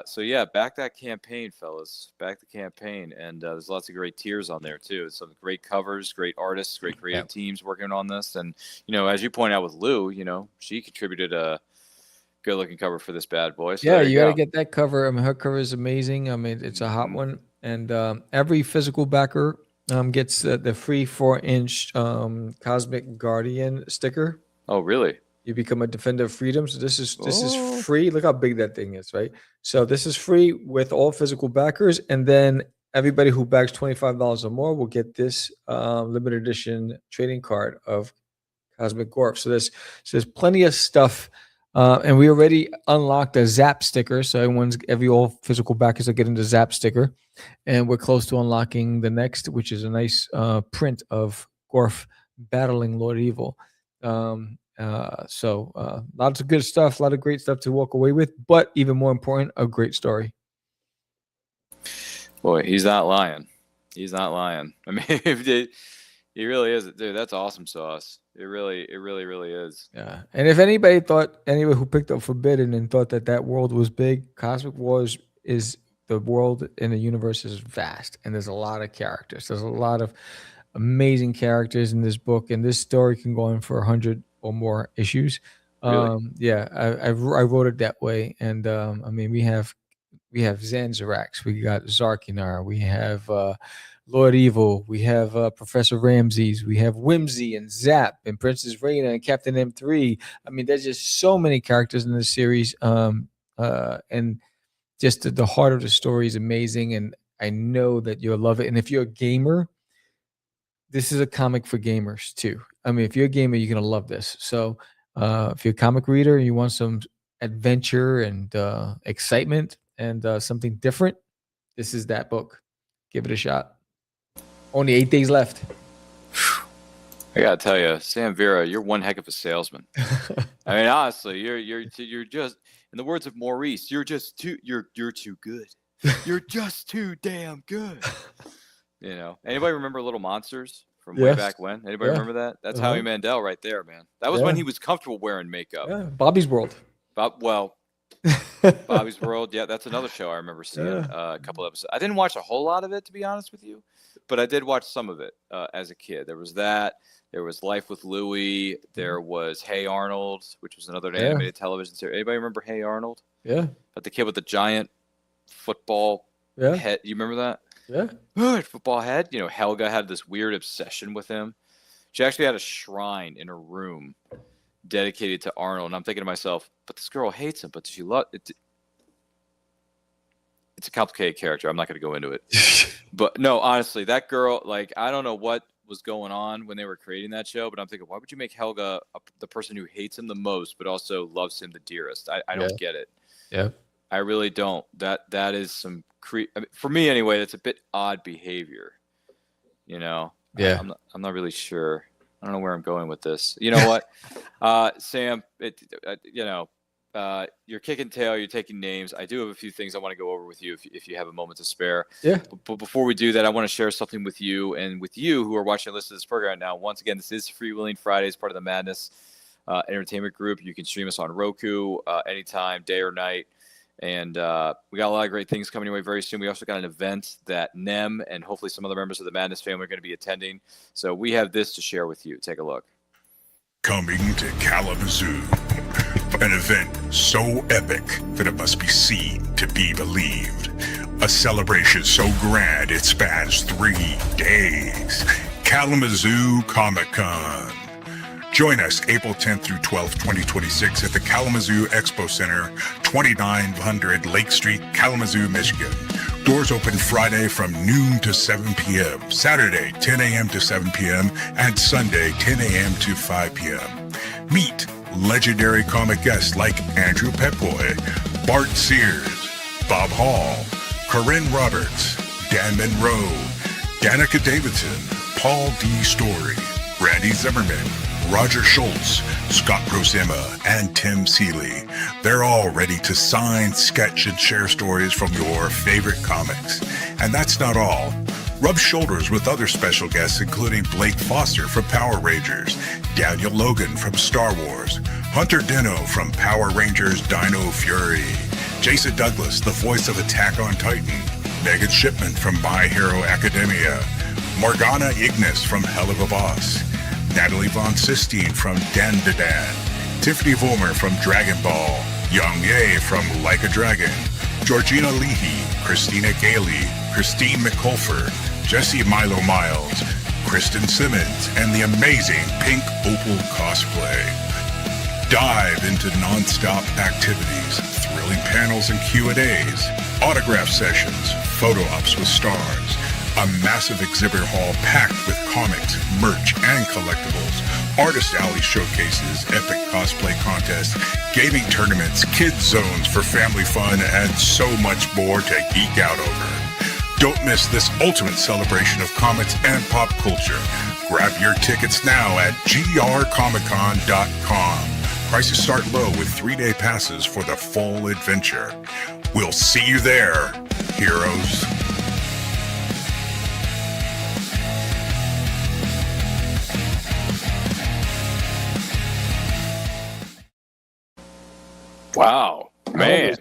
So yeah, back that campaign, fellas. Back the campaign, and there's lots of great tiers on there too. Some great covers, great artists, great creative teams working on this. And as you point out with Lou, she contributed a good-looking cover for this bad boy. So yeah, you got to get that cover. I mean, her cover is amazing. I mean, it's a hot one, and every physical backer gets the free 4-inch Cosmic Guardian sticker. Oh, really? You become a defender of freedom. So this is free. Look how big that thing is, right? So this is free with all physical backers, and then everybody who backs $25 or more will get this limited edition trading card of Cosmic Gorf. So there's plenty of stuff, and we already unlocked a Zap sticker. So all physical backers are getting the Zap sticker, and we're close to unlocking the next, which is a nice print of Gorf battling Lord Evil. So lots of good stuff, a lot of great stuff to walk away with, but even more important, a great story. Boy, he's not lying. He's not lying. I mean, he really is, dude. That's awesome sauce. It really is. Yeah. And if anybody who picked up Forbidden and thought that world was big, Cosmic Wars is the world in the universe is vast, and there's a lot of characters. There's a lot of amazing characters in this book, and this story can go on for 100 or more issues. Really? Yeah, I wrote it that way, and I mean we have Zanzarax, we got Zarkinar, we have Lord Evil, we have Professor Ramses, we have Whimsy and Zap and Princess Raina and Captain M3. I mean, there's just so many characters in this series, and just the heart of the story is amazing, and I know that you'll love it. And if you're a gamer, this is a comic for gamers too. I mean, if you're a gamer, you're going to love this. So if you're a comic reader and you want some adventure and excitement and something different, this is that book. Give it a shot. Only 8 days left. I got to tell you, Sam Vera, you're one heck of a salesman. I mean, honestly, you're just, in the words of Maurice, you're too good. You're just too damn good. Anybody remember Little Monsters from way back when? Anybody remember that? That's Howie Mandel right there, man. That was when he was comfortable wearing makeup. Yeah. Bobby's World. Bobby's World. Yeah, that's another show I remember seeing a couple episodes. I didn't watch a whole lot of it, to be honest with you, but I did watch some of it as a kid. There was that. There was Life with Louie. There was Hey Arnold, which was another animated television series. Anybody remember Hey Arnold? Yeah. But the kid with the giant football head. You remember that? Yeah. Football head. Helga had this weird obsession with him. She actually had a shrine in her room dedicated to Arnold. And I'm thinking to myself, but this girl hates him, but does she love it? It's a complicated character. I'm not going to go into it. But no, honestly, that girl, I don't know what was going on when they were creating that show, but I'm thinking, why would you make Helga the person who hates him the most, but also loves him the dearest? I don't get it. Yeah. I really don't. That is some for me anyway, that's a bit odd behavior. You know, Yeah. I'm not really sure. I don't know where I'm going with this. You know what, Sam? You're kicking tail. You're taking names. I do have a few things I want to go over with you if you have a moment to spare. Yeah. But before we do that, I want to share something with you and with you who are watching and listening to this program now. Once again, this is Freewheeling Fridays, part of the Madness Entertainment Group. You can stream us on Roku anytime, day or night. And we got a lot of great things coming your way very soon. We also got an event that Nem and hopefully some other members of the Madness family are going to be attending. So we have this to share with you. Take a look. Coming to Kalamazoo, an event so epic that it must be seen to be believed. A celebration so grand it spans 3 days. Kalamazoo Comic-Con. Join us April 10th through 12th, 2026 at the Kalamazoo Expo Center, 2900 Lake Street, Kalamazoo, Michigan. Doors open Friday from noon to 7 p.m., Saturday 10 a.m. to 7 p.m., and Sunday 10 a.m. to 5 p.m. Meet legendary comic guests like Andrew Petboy, Bart Sears, Bob Hall, Corinne Roberts, Dan Monroe, Danica Davidson, Paul D. Story, Randy Zimmerman, Roger Schultz, Scott Grosema, and Tim Seeley. They're all ready to sign, sketch, and share stories from your favorite comics. And that's not all. Rub shoulders with other special guests, including Blake Foster from Power Rangers, Daniel Logan from Star Wars, Hunter Dino from Power Rangers Dino Fury, Jason Douglas, the voice of Attack on Titan, Megan Shipman from My Hero Academia, Morgana Ignis from Hell of a Boss, Natalie Von Sistine from Dan to Dan, Tiffany Vollmer from Dragon Ball, Young Ye from Like a Dragon, Georgina Leahy, Christina Gailey, Christine McCulfer, Jesse Milo Miles, Kristen Simmons, and the amazing Pink Opal cosplay. Dive into non-stop activities, thrilling panels and Q&As, autograph sessions, photo ops with stars, a massive exhibit hall packed with comics, merch, and collectibles, artist alley showcases, epic cosplay contests, gaming tournaments, kids zones for family fun, and so much more to geek out over. Don't miss this ultimate celebration of comics and pop culture. Grab your tickets now at grcomiccon.com. Prices start low with 3-day passes for the full adventure. We'll see you there, heroes. Wow, man.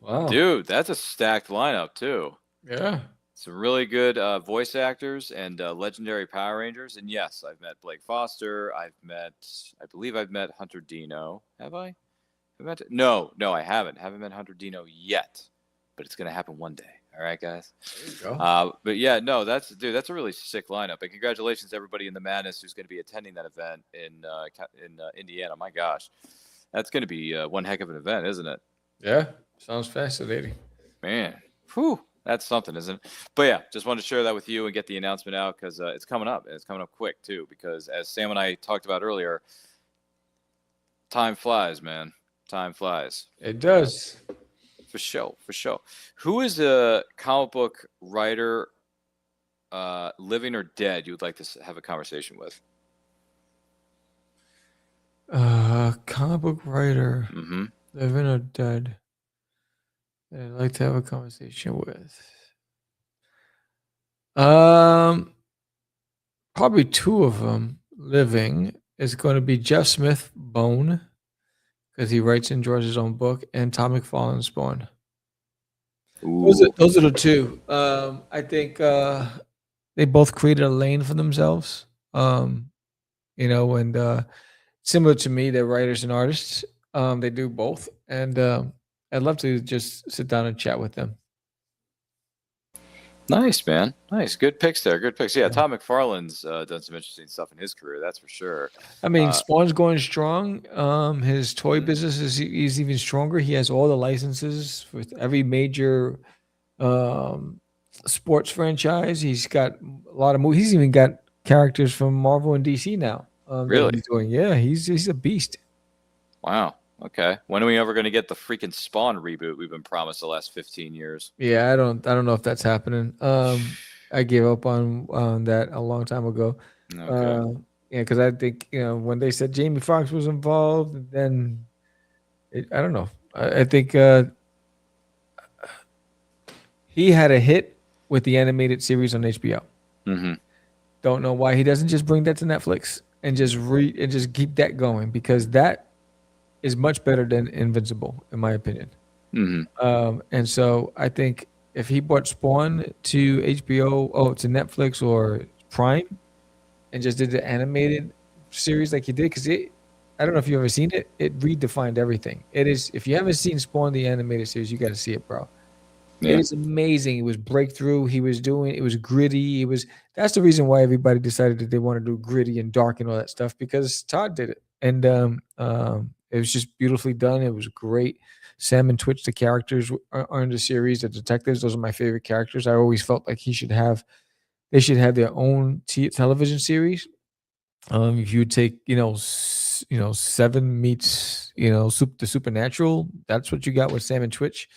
Wow. Dude, that's a stacked lineup too. Yeah. Some really good voice actors and legendary Power Rangers. And yes, I've met Blake Foster. I believe I've met Hunter Dino. Have I? No, I haven't. Haven't met Hunter Dino yet, but it's going to happen one day. All right, guys. There you go. But yeah, no, that's a really sick lineup. And congratulations to everybody in the Madness who's going to be attending that event in Indiana. My gosh. That's going to be one heck of an event, isn't it? Yeah. Sounds fascinating. Man, whew, that's something, isn't it? But yeah, just wanted to share that with you and get the announcement out because it's coming up. And it's coming up quick, too, because as Sam and I talked about earlier, time flies, man. Time flies. It does. For sure. Who is a comic book writer, living or dead, you would like to have a conversation with? Comic book writer, Mm-hmm. living or dead, that I'd like to have a conversation with. Probably 2 of them living is going to be Jeff Smith, Bone, because he writes and draws his own book, and Tom McFarlane's Spawn. Those are the 2. I think they both created a lane for themselves. And similar to me, they're writers and artists. They do both. And I'd love to just sit down and chat with them. Nice, man. Nice. Good picks there. Good picks. Yeah, Tom McFarlane's done some interesting stuff in his career. That's for sure. I mean, Spawn's going strong. His toy business is even stronger. He has all the licenses with every major sports franchise. He's got a lot of movies. He's even got characters from Marvel and DC now. Really? He's doing. Yeah, he's a beast. Wow. Okay. When are we ever going to get the freaking Spawn reboot we've been promised the last 15 years? Yeah, I don't know if that's happening. I gave up on that a long time ago. Okay. Yeah, because I think when they said Jamie Foxx was involved, then I don't know. I think he had a hit with the animated series on HBO. Mm-hmm. Don't know why he doesn't just bring that to Netflix and just keep that going, because that is much better than Invincible, in my opinion. Mm-hmm. And so I think if he brought Spawn to HBO, to Netflix or Prime, and just did the animated series like he did, because I don't know if you've ever seen it. It redefined everything. It is, if you haven't seen Spawn the animated series, you got to see it, bro. Yeah. It is amazing. It was breakthrough. It was gritty. That's the reason why everybody decided that they want to do gritty and dark and all that stuff, because Todd did it. And it was just beautifully done. It was great. Sam and Twitch, the characters are in the series, the detectives, those are my favorite characters. I always felt like they should have their own television series. If you take, Seven meets, the Supernatural, that's what you got with Sam and Twitch.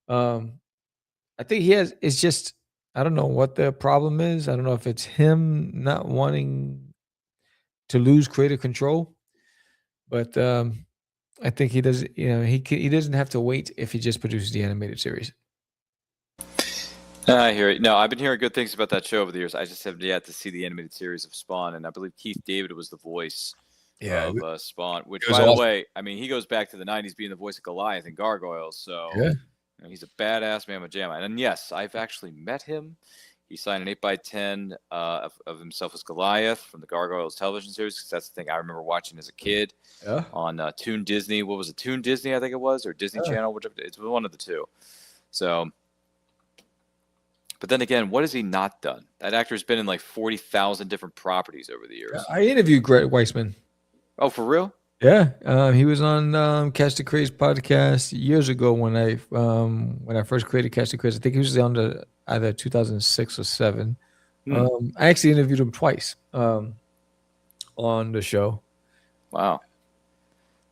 I think it's just, I don't know what the problem is. I don't know if it's him not wanting to lose creative control, but I think he doesn't, he doesn't have to wait if he just produces the animated series. I hear it. No, I've been hearing good things about that show over the years. I just haven't yet to see the animated series of Spawn, and I believe Keith David was the voice of Spawn, which, by the way, I mean, he goes back to the 90s being the voice of Goliath in Gargoyles, so he's a badass mamma jamma. And yes, I've actually met him. He signed an 8x10 of himself as Goliath from the Gargoyles television series, because that's the thing I remember watching as a kid on Toon Disney. What was it, Toon Disney, I think it was, or Disney Channel, whichever. It's one of the two. So, but then again, what has he not done? That actor's been in like 40,000 different properties over the years. I interviewed Greg Weisman. Oh, for real? Yeah, he was on Catch the Craze podcast years ago when I first created Catch the Craze. I think he was on either 2006 or 7. I actually interviewed him twice on the show. Wow,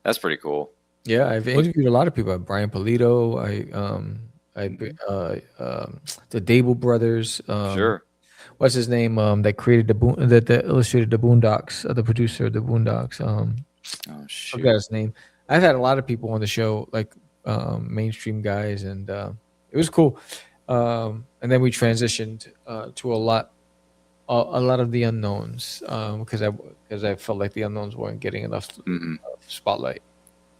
that's pretty cool. Yeah, I've interviewed a lot of people. Brian Polito, the Dable brothers. Sure. What's his name? That created that illustrated the Boondocks. The producer of the Boondocks. I forgot his name. I've had a lot of people on the show, like mainstream guys, and it was cool. And then we transitioned to a lot of the unknowns, because I felt like the unknowns weren't getting enough spotlight.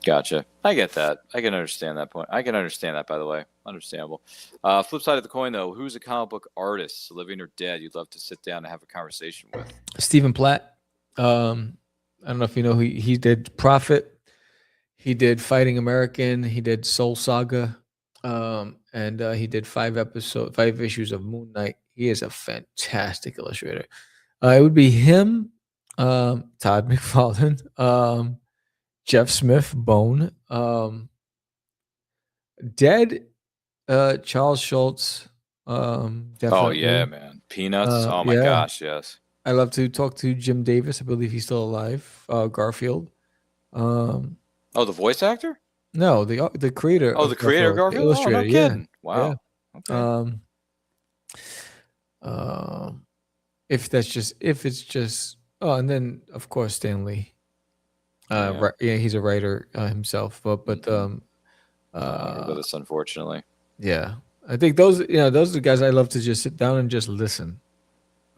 Gotcha. I get that. I can understand that point. I can understand that, by the way. Understandable. Flip side of the coin, though, who's a comic book artist, living or dead, you'd love to sit down and have a conversation with? Stephen Platt. I don't know if you know, he did Prophet. He did Fighting American. He did Soul Saga. And he did 5 issues of Moon Knight. He is a fantastic illustrator. It would be him, Todd McFarlane, Jeff Smith, Bone, dead, Charles Schultz. Definitely. Oh yeah, man, Peanuts. Oh my gosh, yes. I love to talk to Jim Davis. I believe he's still alive. Garfield. The voice actor? No, the creator. Oh, the creator of Garfield. Illustrator. Oh, no kidding. Wow. Yeah. Okay. If it's just. Oh, and then of course Stan Lee. He's a writer himself, but with us, unfortunately. Yeah, I think those are the guys I love to just sit down and just listen.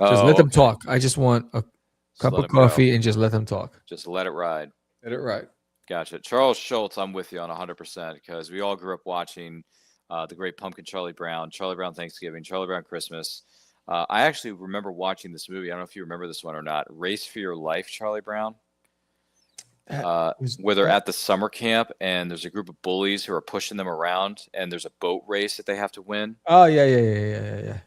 Just let them talk. I just want a cup of coffee and just let them talk. Just let it ride. Let it ride. Gotcha. Charles Schultz, I'm with you on 100%, because we all grew up watching the Great Pumpkin, Charlie Brown Thanksgiving, Charlie Brown Christmas. I actually remember watching this movie. I don't know if you remember this one or not. Race for Your Life, Charlie Brown. Where they're at the summer camp and there's a group of bullies who are pushing them around, and there's a boat race that they have to win. Oh yeah.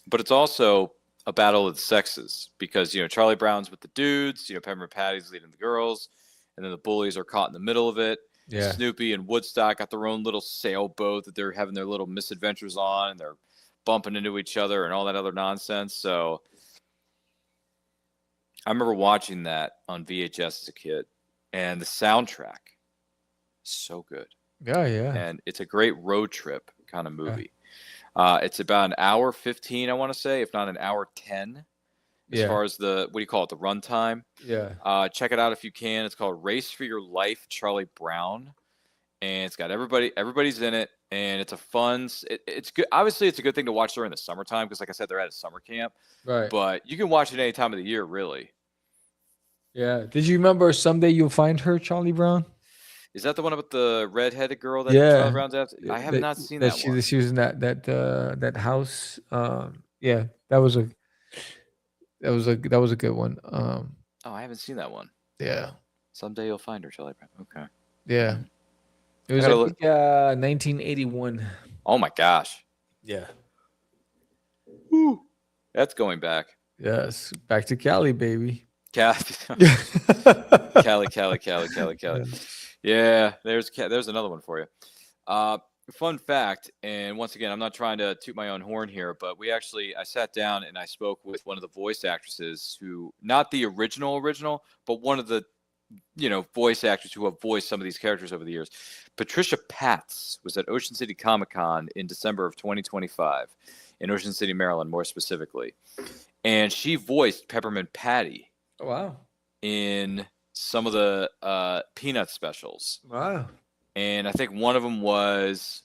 But it's also a battle of the sexes, because Charlie Brown's with the dudes, Peppermint Patty's leading the girls, and then the bullies are caught in the middle of it. Yeah. Snoopy and Woodstock got their own little sailboat that they're having their little misadventures on, and they're bumping into each other and all that other nonsense. So I remember watching that on VHS as a kid, and the soundtrack So good. Yeah, yeah. And it's a great road trip kind of movie. It's about an hour 15, I want to say, if not an hour 10, as far as the, what do you call it, the runtime. Yeah. Check it out if you can. It's called Race for Your Life, Charlie Brown. And it's got everybody's in it, and it's a fun. It's good. Obviously, it's a good thing to watch during the summertime because, like I said, they're at a summer camp. Right. But you can watch it any time of the year, really. Yeah. Did you remember Someday You'll Find Her, Charlie Brown? Is that the one about the redheaded girl that Yeah. Charlie Brown's after? I have not seen that one. She was in that house. Yeah, that was a good one. Oh, I haven't seen that one. Yeah. Someday You'll Find Her, Charlie Brown. Okay. Yeah. It was 1981. Oh my gosh. Yeah. Woo. That's going back. Yes. Back to Cali, baby. Cali. Yeah, there's another one for you. Fun fact, and once again, I'm not trying to toot my own horn here, but I sat down and I spoke with one of the voice actresses who, not the original, but one of the, voice actors who have voiced some of these characters over the years. Patricia Patz was at Ocean City Comic-Con in December of 2025, in Ocean City, Maryland, more specifically. And she voiced Peppermint Patty. Oh, wow. In some of the Peanuts specials. Wow. And I think one of them was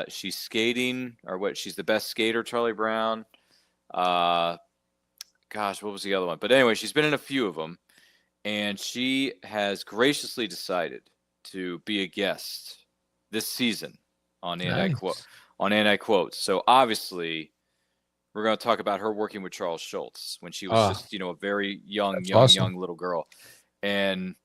she's skating, or what? She's the best skater, Charlie Brown. Gosh, what was the other one? But anyway, she's been in a few of them. And she has graciously decided to be a guest this season on Anti-Quotes. So obviously, we're going to talk about her working with Charles Schultz when she was just, a very young little girl. And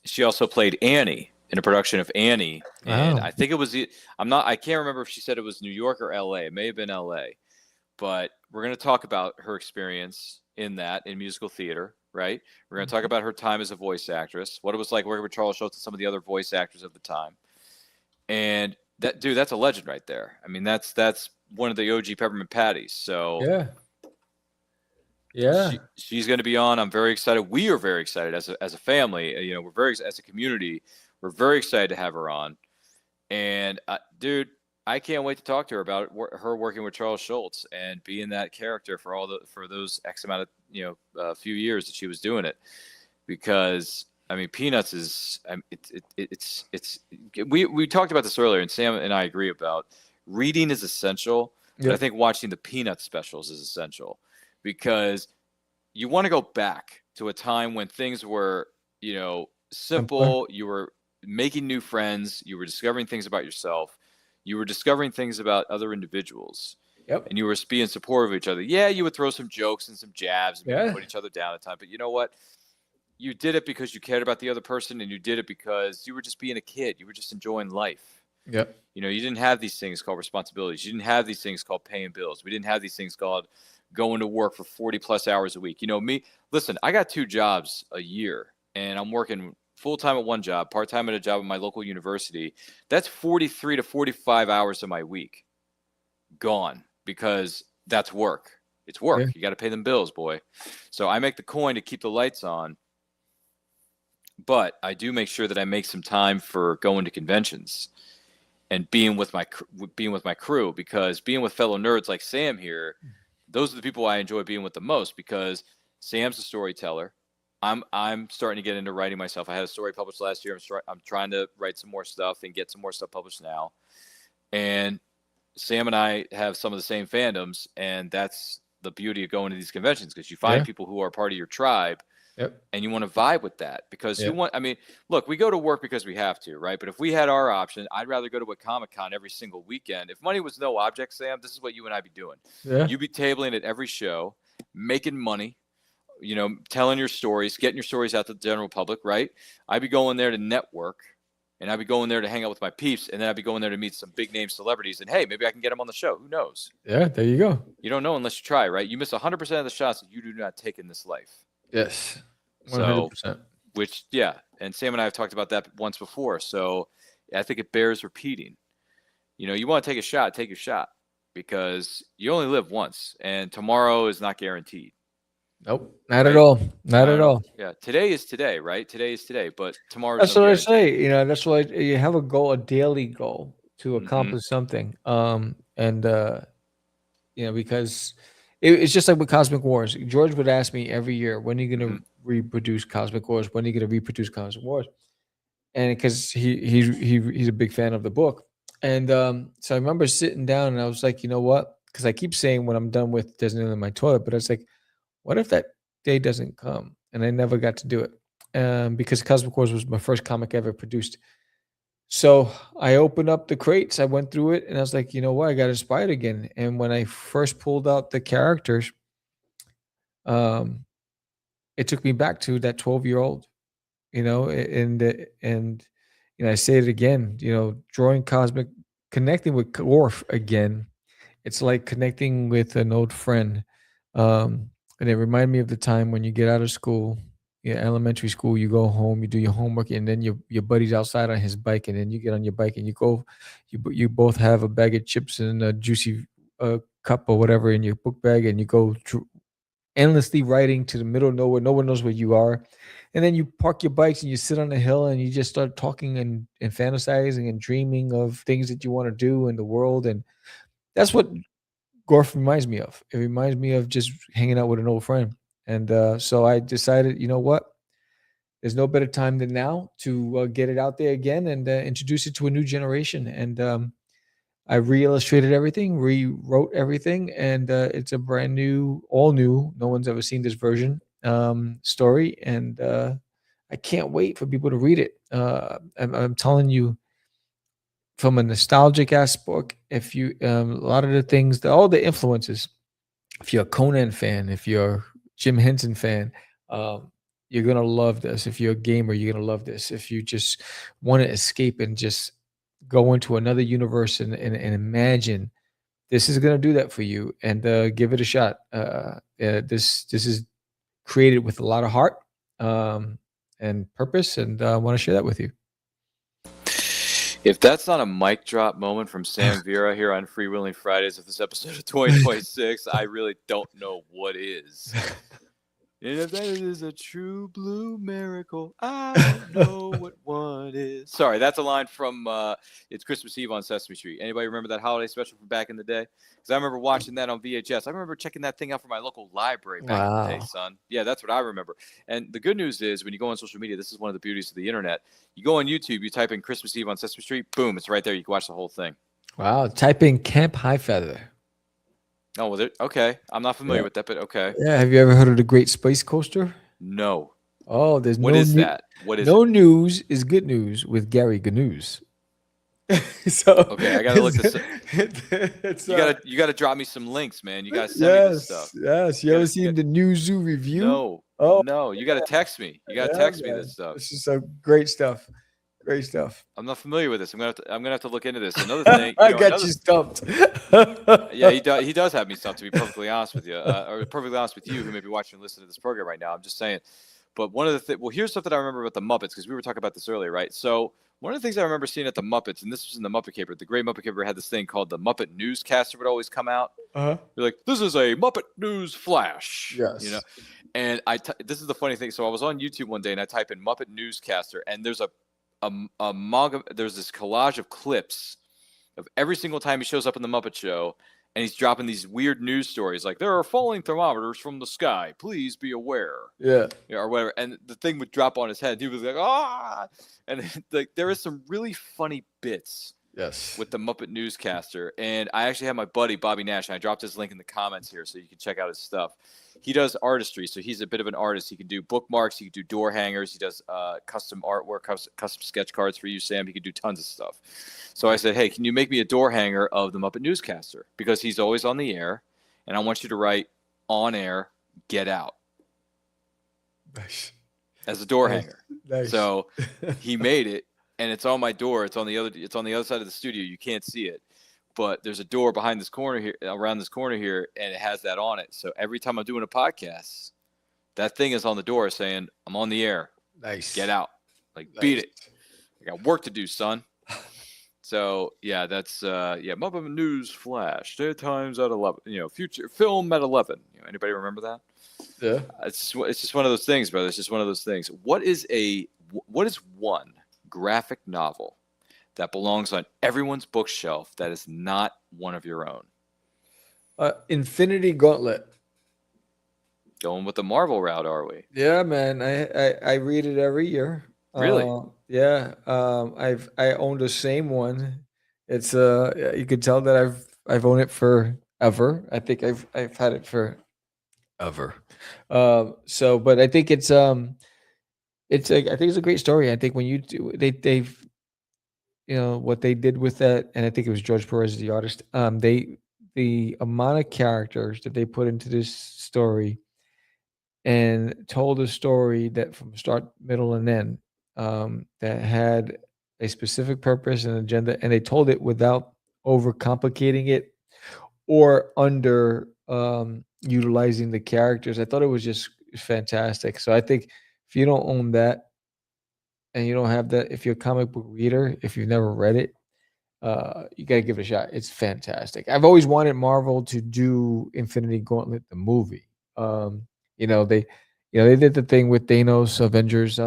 she also played Annie in a production of Annie. And I think it was, I can't remember if she said it was New York or LA. It may have been LA. But we're going to talk about her experience in musical theater, right? We're going to talk about her time as a voice actress, what it was like working with Charles Schultz and some of the other voice actors of the time. And that's a legend right there. I mean, that's one of the OG Peppermint Patties. So she's going to be on. I'm very excited. We are very excited as a family. As a community, we're very excited to have her on. And dude, I can't wait to talk to her about her working with Charles Schultz and being that character for those X amount of few years that she was doing it. Because I mean, Peanuts is we talked about this earlier, and Sam and I agree about reading is essential. But I think watching the Peanuts specials is essential because you want to go back to a time when things were, simple. You were making new friends. You were discovering things about yourself. You were discovering things about other individuals. Yep. And you were being supportive of each other. Yeah, you would throw some jokes and some jabs and put each other down at times. But you know what? You did it because you cared about the other person, and you did it because you were just being a kid. You were just enjoying life. Yep. You didn't have these things called responsibilities. You didn't have these things called paying bills. We didn't have these things called going to work for 40 plus hours a week. Listen, I got 2 jobs a year, and I'm working full-time at one job, part-time at a job at my local university. That's 43 to 45 hours of my week gone because that's work. It's work. Yeah. You got to pay them bills, boy. So I make the coin to keep the lights on. But I do make sure that I make some time for going to conventions and being with my crew, because being with fellow nerds like Sam here, those are the people I enjoy being with the most, because Sam's a storyteller. I'm starting to get into writing myself. I had a story published last year. I'm trying to write some more stuff and get some more stuff published now. And Sam and I have some of the same fandoms, and that's the beauty of going to these conventions, because you find people who are part of your tribe. Yep. And you want to vibe with that, because look, we go to work because we have to, right? But if we had our option, I'd rather go to a Comic-Con every single weekend. If money was no object, Sam, this is what you and I be doing. Yeah. You'd be tabling at every show, making money, telling your stories, getting your stories out to the general public, right? I'd be going there to network, and I'd be going there to hang out with my peeps, and then I'd be going there to meet some big name celebrities, and hey, maybe I can get them on the show. Who knows? Yeah, there you go. You don't know unless you try, right? You miss 100% of the shots that you do not take in this life. Yes, 100%. And Sam and I have talked about that once before, so I think it bears repeating. You want to take a shot, take your shot, because you only live once, and tomorrow is not guaranteed. Nope, not at right? all. Not at No. all. Yeah, today is today, right? Today is today, but tomorrow's That's no what I guarantee. say. That's why you have a goal, a daily goal to Mm-hmm. accomplish something. And because it's just like with Cosmic Wars. George would ask me every year, when are you going Mm-hmm. to reproduce Cosmic Wars? When are you going to reproduce Cosmic Wars? And because he's a big fan of the book. And so I remember sitting down and I was like, you know what? Because I keep saying when I'm done with Disneyland in my toilet, but I was like, what if that day doesn't come? And I never got to do it. Because Cosmic Wars was my first comic ever produced. So I opened up the crates, I went through it, and I was like, you know what? I got inspired again. And when I first pulled out the characters, um, it took me back to that 12-year-old, and I say it again, drawing cosmic, connecting with Orf again. It's like connecting with an old friend. And it reminded me of the time when you get out of school, elementary school, you go home, you do your homework, and then your buddy's outside on his bike, and then you get on your bike and you go, you both have a bag of chips and a juicy cup or whatever in your book bag, and you go endlessly riding to the middle of nowhere. No one knows where you are. And then you park your bikes and you sit on the hill and you just start talking and fantasizing and dreaming of things that you want to do in the world. And that's what Gorf reminds me of. It reminds me of just hanging out with an old friend. And so I decided, you know what? There's no better time than now to get it out there again and introduce it to a new generation. And I re-illustrated everything, rewrote everything, and it's a brand new, all new. No one's ever seen this version story, and I can't wait for people to read it. I'm telling you, from a nostalgic aspect, if you a lot of the things, all the influences. If you're a Conan fan, if you're a Jim Henson fan, you're gonna love this. If you're a gamer, you're gonna love this. If you just want to escape and just go into another universe and imagine, this is going to do that for you, and give it a shot. This is created with a lot of heart and purpose, and I want to share that with you. If that's not a mic drop moment from Sam Vera here on Freewheeling Fridays of this episode of 2026, I really don't know what is. And if that is a true blue miracle, I don't know what one is. Sorry, that's a line from It's Christmas Eve on Sesame Street. Anybody remember that holiday special from back in the day? Because I remember watching that on VHS. I remember checking that thing out from my local library back in the day, son. Yeah, that's what I remember. And the good news is, when you go on social media, this is one of the beauties of the internet. You go on YouTube, you type in Christmas Eve on Sesame Street, boom, it's right there. You can watch the whole thing. Wow. Type in Camp High Feather. Oh, was it? Okay. I'm not familiar with that, but okay. Yeah. Have you ever heard of the Great Space Coaster? No. Oh, there's What no is that? What is no it? news is good news with Gary Gnews. So okay, I gotta look this up. You gotta drop me some links, man. You gotta send me this stuff. Yes. You ever seen the New Zoo review? No. Oh, no. You gotta text me. You gotta text me this stuff. This is some great stuff. Great stuff. I'm not familiar with this. I'm gonna have to look into this. Another thing. I got you stumped. Yeah, he does have me stumped, to be perfectly honest with you, or perfectly honest with you, who may be watching and listening to this program right now. I'm just saying. But one of the things, well, here's stuff that I remember about the Muppets, because we were talking about this earlier, right? So one of the things I remember seeing at the Muppets, and this was in the Muppet Caper, the Great Muppet Caper had this thing called the Muppet Newscaster would always come out. You're like, this is a Muppet News Flash. Yes. You know, and this is the funny thing. So I was on YouTube one day and I type in Muppet Newscaster, and there's there's this collage of clips of every single time he shows up in the Muppet Show, and he's dropping these weird news stories like, there are falling thermometers from the sky, please be aware. Yeah. Or whatever. And the thing would drop on his head. He was like, ah. And like, there is some really funny bits. Yes. With the Muppet Newscaster. And I actually have my buddy Bobby Nash, and I dropped his link in the comments here so you can check out his stuff. He does artistry, so he's a bit of an artist. He can do bookmarks, he can do door hangers, he does custom artwork, custom sketch cards for you, Sam. He can do tons of stuff. So I said, hey, can you make me a door hanger of the Muppet Newscaster? Because he's always on the air, and I want you to write on air, get out. Nice. As a door hanger. Nice. So he made it. And it's on my door. It's on the other side of the studio. You can't see it, but there's a door behind this corner here, around this corner here, and it has that on it. So every time I'm doing a podcast, that thing is on the door saying, "I'm on the air. Nice. Get out. Like, beat it. I got work to do, son." So yeah, that's Muppet News Flash. Times at 11. Future film at 11. Anybody remember that? Yeah. It's just one of those things, brother. It's just one of those things. What is one graphic novel that belongs on everyone's bookshelf that is not one of your own? Infinity Gauntlet. Going with the Marvel route, are we? Yeah, man. I read it every year. Really? Yeah. I own the same one. It's you could tell that I've owned it forever. I think I've had it for ever. So but I think it's I think it's a great story. I think when you do they've what they did with that, and I think it was George Perez, the artist. The amount of characters that they put into this story and told a story that from start, middle, and end that had a specific purpose and agenda, and they told it without overcomplicating it or under utilizing the characters. I thought it was just fantastic. So I think if you don't own that and you don't have that, if you're a comic book reader, if you've never read it, you gotta give it a shot. It's fantastic. I've always wanted Marvel to do Infinity Gauntlet, the movie. They, they did the thing with Thanos, Avengers,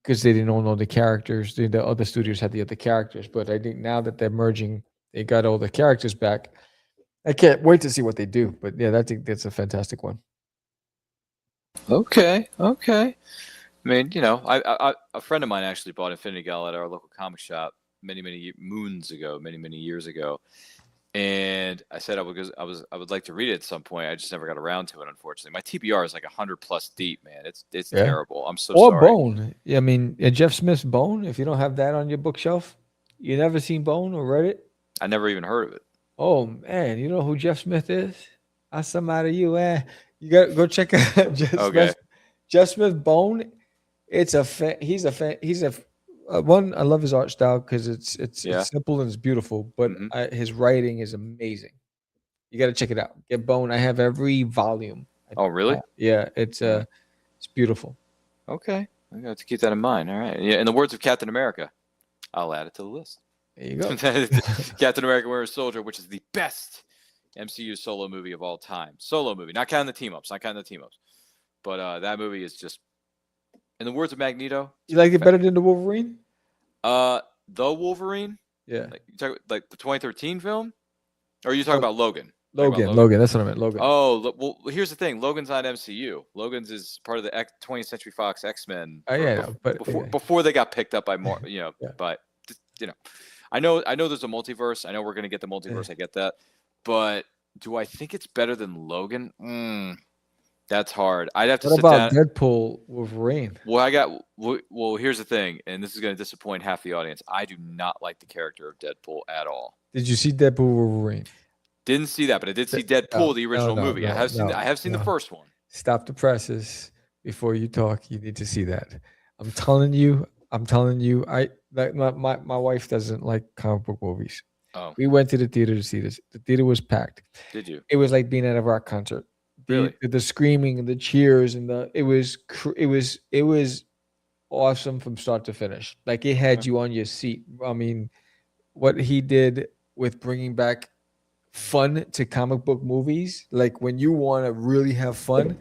because they didn't own all the characters. The other studios had the other characters, but I think now that they're merging, they got all the characters back. I can't wait to see what they do. But yeah, I think that's a fantastic one. Okay. I mean, a friend of mine actually bought Infinity Gauntlet at our local comic shop many years ago, and I said I would like to read it at some point. I just never got around to it, unfortunately. My TBR is like 100+ deep, man. It's terrible. I'm so or sorry. Bone. I mean, Jeff Smith's Bone. If you don't have that on your bookshelf, you never seen Bone or read it. I never even heard of it. Oh man, you know who Jeff Smith is? I somebody you you got to go check out Jeff Smith Bone. It's he's a one. I love his art style because it's simple and it's beautiful, but his writing is amazing. You got to check it out. Get Bone. I have every volume. Oh, really? Yeah, it's beautiful. Okay, I got to keep that in mind. All right. Yeah, in the words of Captain America, I'll add it to the list. There you go. Captain America: Winter Soldier, which is the best MCU solo movie of all time. Solo movie, not counting the team ups. But that movie is just, in the words of Magneto. You like it better than the Wolverine? The Wolverine? Yeah. You talk like the 2013 film? Or are you talking about Logan? Logan. That's what I meant. Logan. Oh, well, here's the thing. Logan's not MCU. Logan's is part of the 20th Century Fox X-Men. Before they got picked up by more, but I know there's a multiverse. I know we're going to get the multiverse. Yeah. I get that. But do I think it's better than Logan? That's hard. I'd have to sit down. What about Deadpool Wolverine? Well, here's the thing, and this is going to disappoint half the audience. I do not like the character of Deadpool at all. Did you see Deadpool Wolverine? Didn't see that, but I did see Deadpool, the original movie. I have seen the first one. Stop the presses before you talk. You need to see that. I'm telling you. My wife doesn't like comic book movies. Oh. We went to the theater to see this. The theater was packed. Did you? It was like being at a rock concert. Really? The screaming and the cheers and it was awesome from start to finish. Like it had you on your seat. I mean, what he did with bringing back fun to comic book movies, like when you want to really have fun,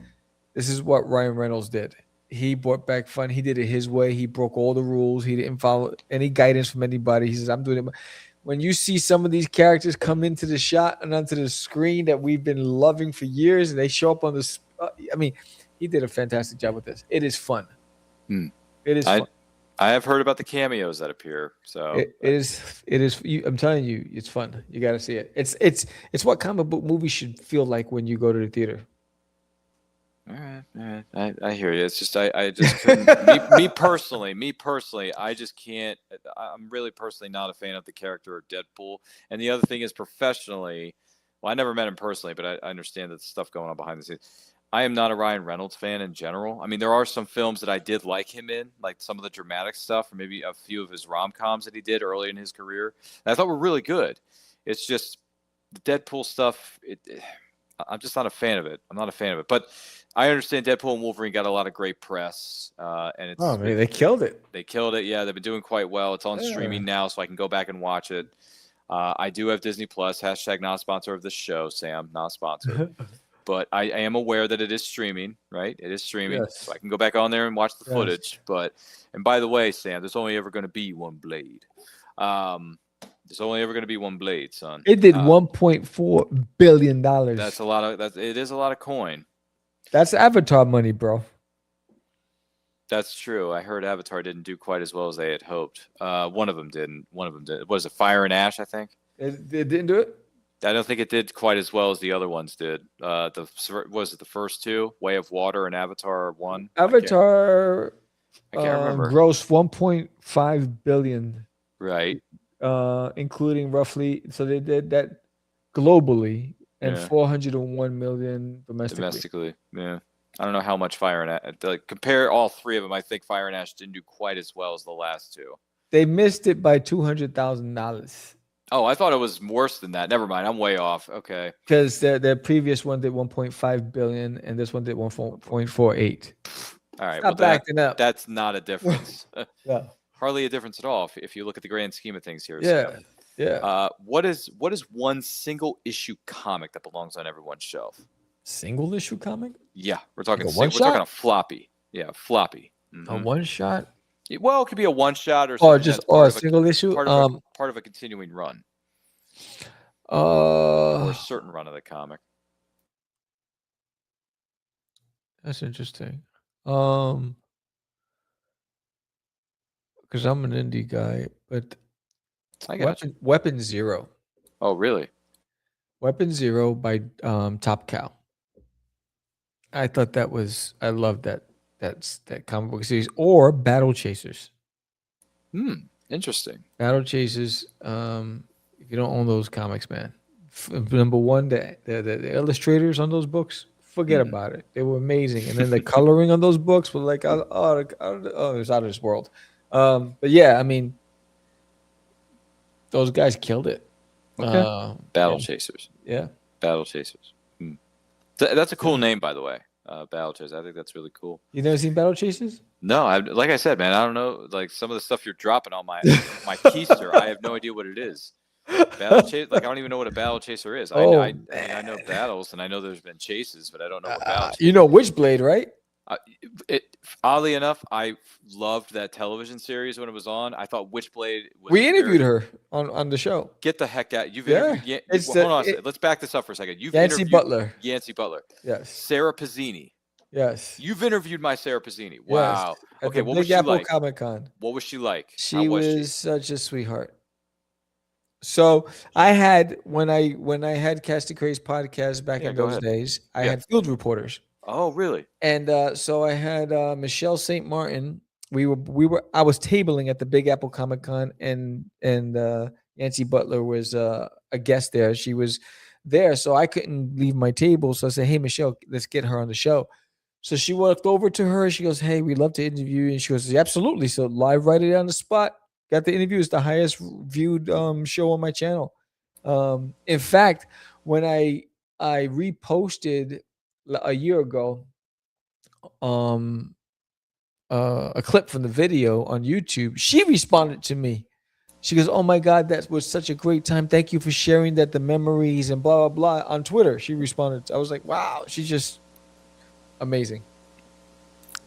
this is what Ryan Reynolds did. He brought back fun. He did it his way. He broke all the rules. He didn't follow any guidance from anybody. He says, I'm doing it. When you see some of these characters come into the shot and onto the screen that we've been loving for years, and they show up on this, he did a fantastic job with this. It is fun. It is fun. I have heard about the cameos that appear. So it is. I'm telling you, it's fun. You got to see it. It's what comic book movies should feel like when you go to the theater. All right. I hear you. It's just I just couldn't, me personally, I just can't. I'm really personally not a fan of the character of Deadpool. And the other thing is professionally, well, I never met him personally, but I understand that stuff going on behind the scenes. I am not a Ryan Reynolds fan in general. I mean, there are some films that I did like him in, like some of the dramatic stuff, or maybe a few of his rom-coms that he did early in his career that I thought were really good. It's just the Deadpool stuff. I'm just not a fan of it. But I understand Deadpool and Wolverine got a lot of great press, and it's they killed it. They killed it. Yeah, they've been doing quite well. It's on streaming now, so I can go back and watch it. I do have Disney Plus. # not a sponsor of the show, Sam. Not sponsored. But I am aware that it is streaming, right? It is streaming. Yes. So I can go back on there and watch the Yes. footage. And by the way, Sam, there's only ever going to be one blade. There's only ever going to be one blade, son. It did $1.4 billion. That's a lot of it is a lot of coin. That's Avatar money, bro. That's true. I heard Avatar didn't do quite as well as they had hoped. One of them didn't. One of them did. Was it Fire and Ash, I think? It didn't do it? I don't think it did quite as well as the other ones did. Was it the first two? Way of Water and Avatar 1? Avatar I can't remember. grossed 1.5 billion. Right. Including roughly, so they did that globally and Yeah. 401 million domestically. Yeah. I don't know how much Fire and Ash. Compare all three of them. I think Fire and Ash didn't do quite as well as the last two. They missed it by $200,000 Oh, I thought it was worse than that. Never mind. I'm way off. Okay. because their previous one did 1.5 billion and this one did 1.48. All right. Stop acting up. That's not a difference. Yeah. Hardly a difference at all if you look at the grand scheme of things here. Yeah. Sam. Yeah. What is one single issue comic that belongs on everyone's shelf? Single issue comic? Yeah, we're talking Like a we're one-shot? talking a floppy. Yeah, floppy. A one shot? Well, it could be a one shot or Or something just that's part a of single issue? part of a continuing run or a certain run of the comic. That's interesting. Because I'm an indie guy, but I got you. Weapon Zero. Oh, really? Weapon Zero by Top Cow. I thought I loved that comic book series. Or Battle Chasers. Interesting. Battle Chasers. If you don't own those comics, man. Number one, the illustrators on those books, forget about it. They were amazing. And then the coloring on those books were like, it was out of this world. But yeah, I mean, those guys killed it. Okay. Battle Chasers. Yeah. Battle Chasers. That's a cool name, by the way. Battle Chasers. I think that's really cool. You never seen Battle Chasers? No, like I said, man, I don't know. Like some of the stuff you're dropping on my keister, I have no idea what it is. Battle chase, like I don't even know what a battle chaser is. I know battles and I know there's been chases, but I don't know what battle. You know Witchblade, right? Oddly enough, I loved that television series when it was on. I thought Witchblade was We interviewed her on the show. Get the heck out! You've Yeah. interviewed. It's Hold on, let's back this up for a second. You've Yancey interviewed Butler. Yancey Butler. Yes. Sarah Pizzini. Yes. You've interviewed my Sarah Pizzini. Wow. At Okay, the what was Big she Apple like? Comic Con. What was she like? She How was such a sweetheart. So I had when I had Cast the Craze podcast back in those days, I had field reporters. Oh, really? And so I had Michelle St. Martin. I was tabling at the Big Apple Comic Con, and Yancey Butler was a guest there. She was there, so I couldn't leave my table. So I said, "Hey, Michelle, let's get her on the show." So she walked over to her. She goes, "Hey, we'd love to interview you." And she goes, "Absolutely." So live right on the spot. Got the interview. It's the highest viewed show on my channel. In fact, when I reposted a year ago a clip from the video on YouTube, she responded to me. She goes, "Oh my God, that was such a great time. Thank you for sharing that, the memories and blah, blah, blah." On Twitter, she responded. I was like, wow, she's just amazing.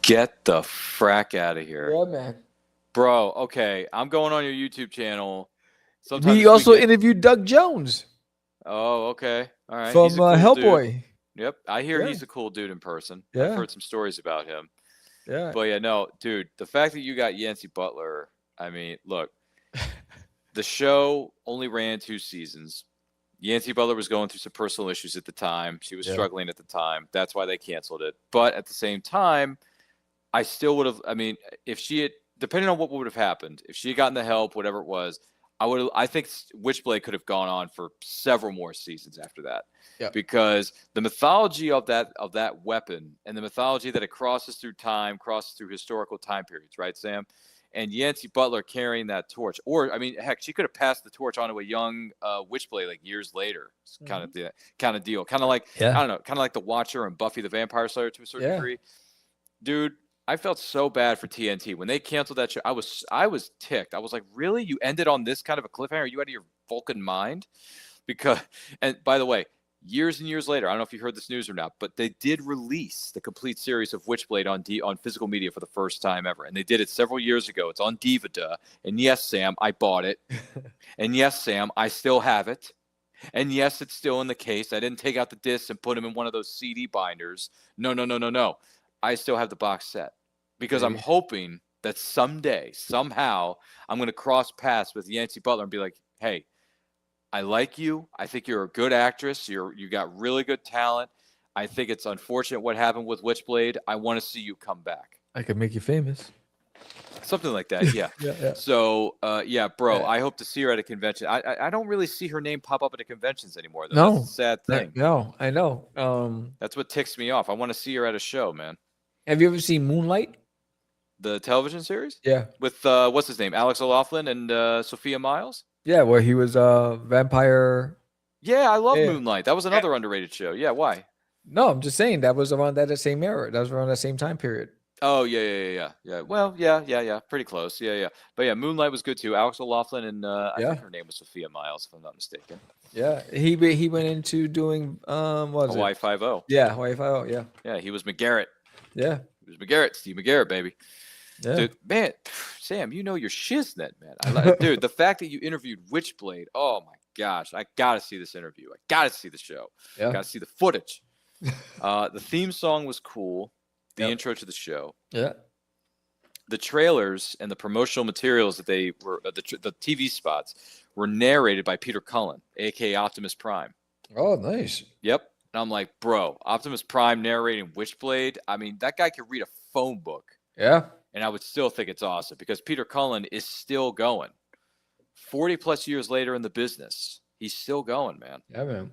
Get the frack out of here. Yeah, man. Bro, okay. I'm going on your YouTube channel. Sometime We this also weekend. interviewed Doug Jones Oh, okay. All right. from He's a cool Hellboy. dude. Yep. I hear Yeah. he's a cool dude in person. Yeah. I've heard some stories about him. Yeah. But yeah, no, dude, the fact that you got Yancey Butler, I mean, look, the show only ran 2 seasons. Yancey Butler was going through some personal issues at the time. She was struggling at the time. That's why they canceled it. But at the same time, I still would have, I mean, if she had, depending on what would have happened, if she had gotten the help, whatever it was, I think Witchblade could have gone on for several more seasons after that. Yeah. Because the mythology of that weapon and the mythology that it crosses through time, crosses through historical time periods, right, Sam? And Yancey Butler carrying that torch, or I mean, heck, she could have passed the torch on to a young Witchblade like years later, kind of deal, kind of like I don't know, kind of like the Watcher and Buffy the Vampire Slayer to a certain degree. Dude, I felt so bad for TNT when they canceled that show. I was ticked. I was like, really? You ended on this kind of a cliffhanger? Are you out of your fucking mind? Because, and by the way, years and years later, I don't know if you heard this news or not, but they did release the complete series of Witchblade on physical media for the first time ever. And they did it several years ago. It's on Divida. And yes, Sam, I bought it. And yes, Sam, I still have it. And yes, it's still in the case. I didn't take out the discs and put them in one of those CD binders. No. I still have the box set because I'm hoping that someday, somehow, I'm going to cross paths with Yancey Butler and be like, hey, I like you. I think you're a good actress. You got really good talent. I think it's unfortunate what happened with Witchblade. I want to see you come back. I could make you famous. Something like that, yeah. Yeah. So, bro, Yeah. I hope to see her at a convention. I don't really see her name pop up at the conventions anymore, though. No. That's a sad thing. No, I know. That's what ticks me off. I want to see her at a show, man. Have you ever seen Moonlight? The television series? Yeah. With, what's his name? Alex O'Loughlin and Sophia Myles? Yeah, where he was a vampire. Yeah, I love Yeah. Moonlight. That was another underrated show. Yeah, why? No, I'm just saying that was around that same era. That was around that same time period. Oh, yeah. Well, yeah. Pretty close. Yeah. But yeah, Moonlight was good too. Alex O'Loughlin and I think her name was Sophia Myles, if I'm not mistaken. Yeah, he went into doing what was Hawaii it? 5-0. Yeah, Hawaii 5-0. Yeah. Yeah, he was McGarrett. Yeah. He was McGarrett, Steve McGarrett, baby. Yeah. Dude, man, Sam, you know your shiznit, man. Dude, the fact that you interviewed Witchblade, oh my gosh, I gotta see this interview. I gotta see the show. Yeah. Gotta see the footage. The theme song was cool. The intro to the show. Yeah. The trailers and the promotional materials that they were, the TV spots, were narrated by Peter Cullen, aka Optimus Prime. Oh, nice. Yep. And I'm like, bro, Optimus Prime narrating Witchblade. I mean, that guy could read a phone book. Yeah. And I would still think it's awesome because Peter Cullen is still going. 40 plus years later in the business, he's still going, man. Yeah, man.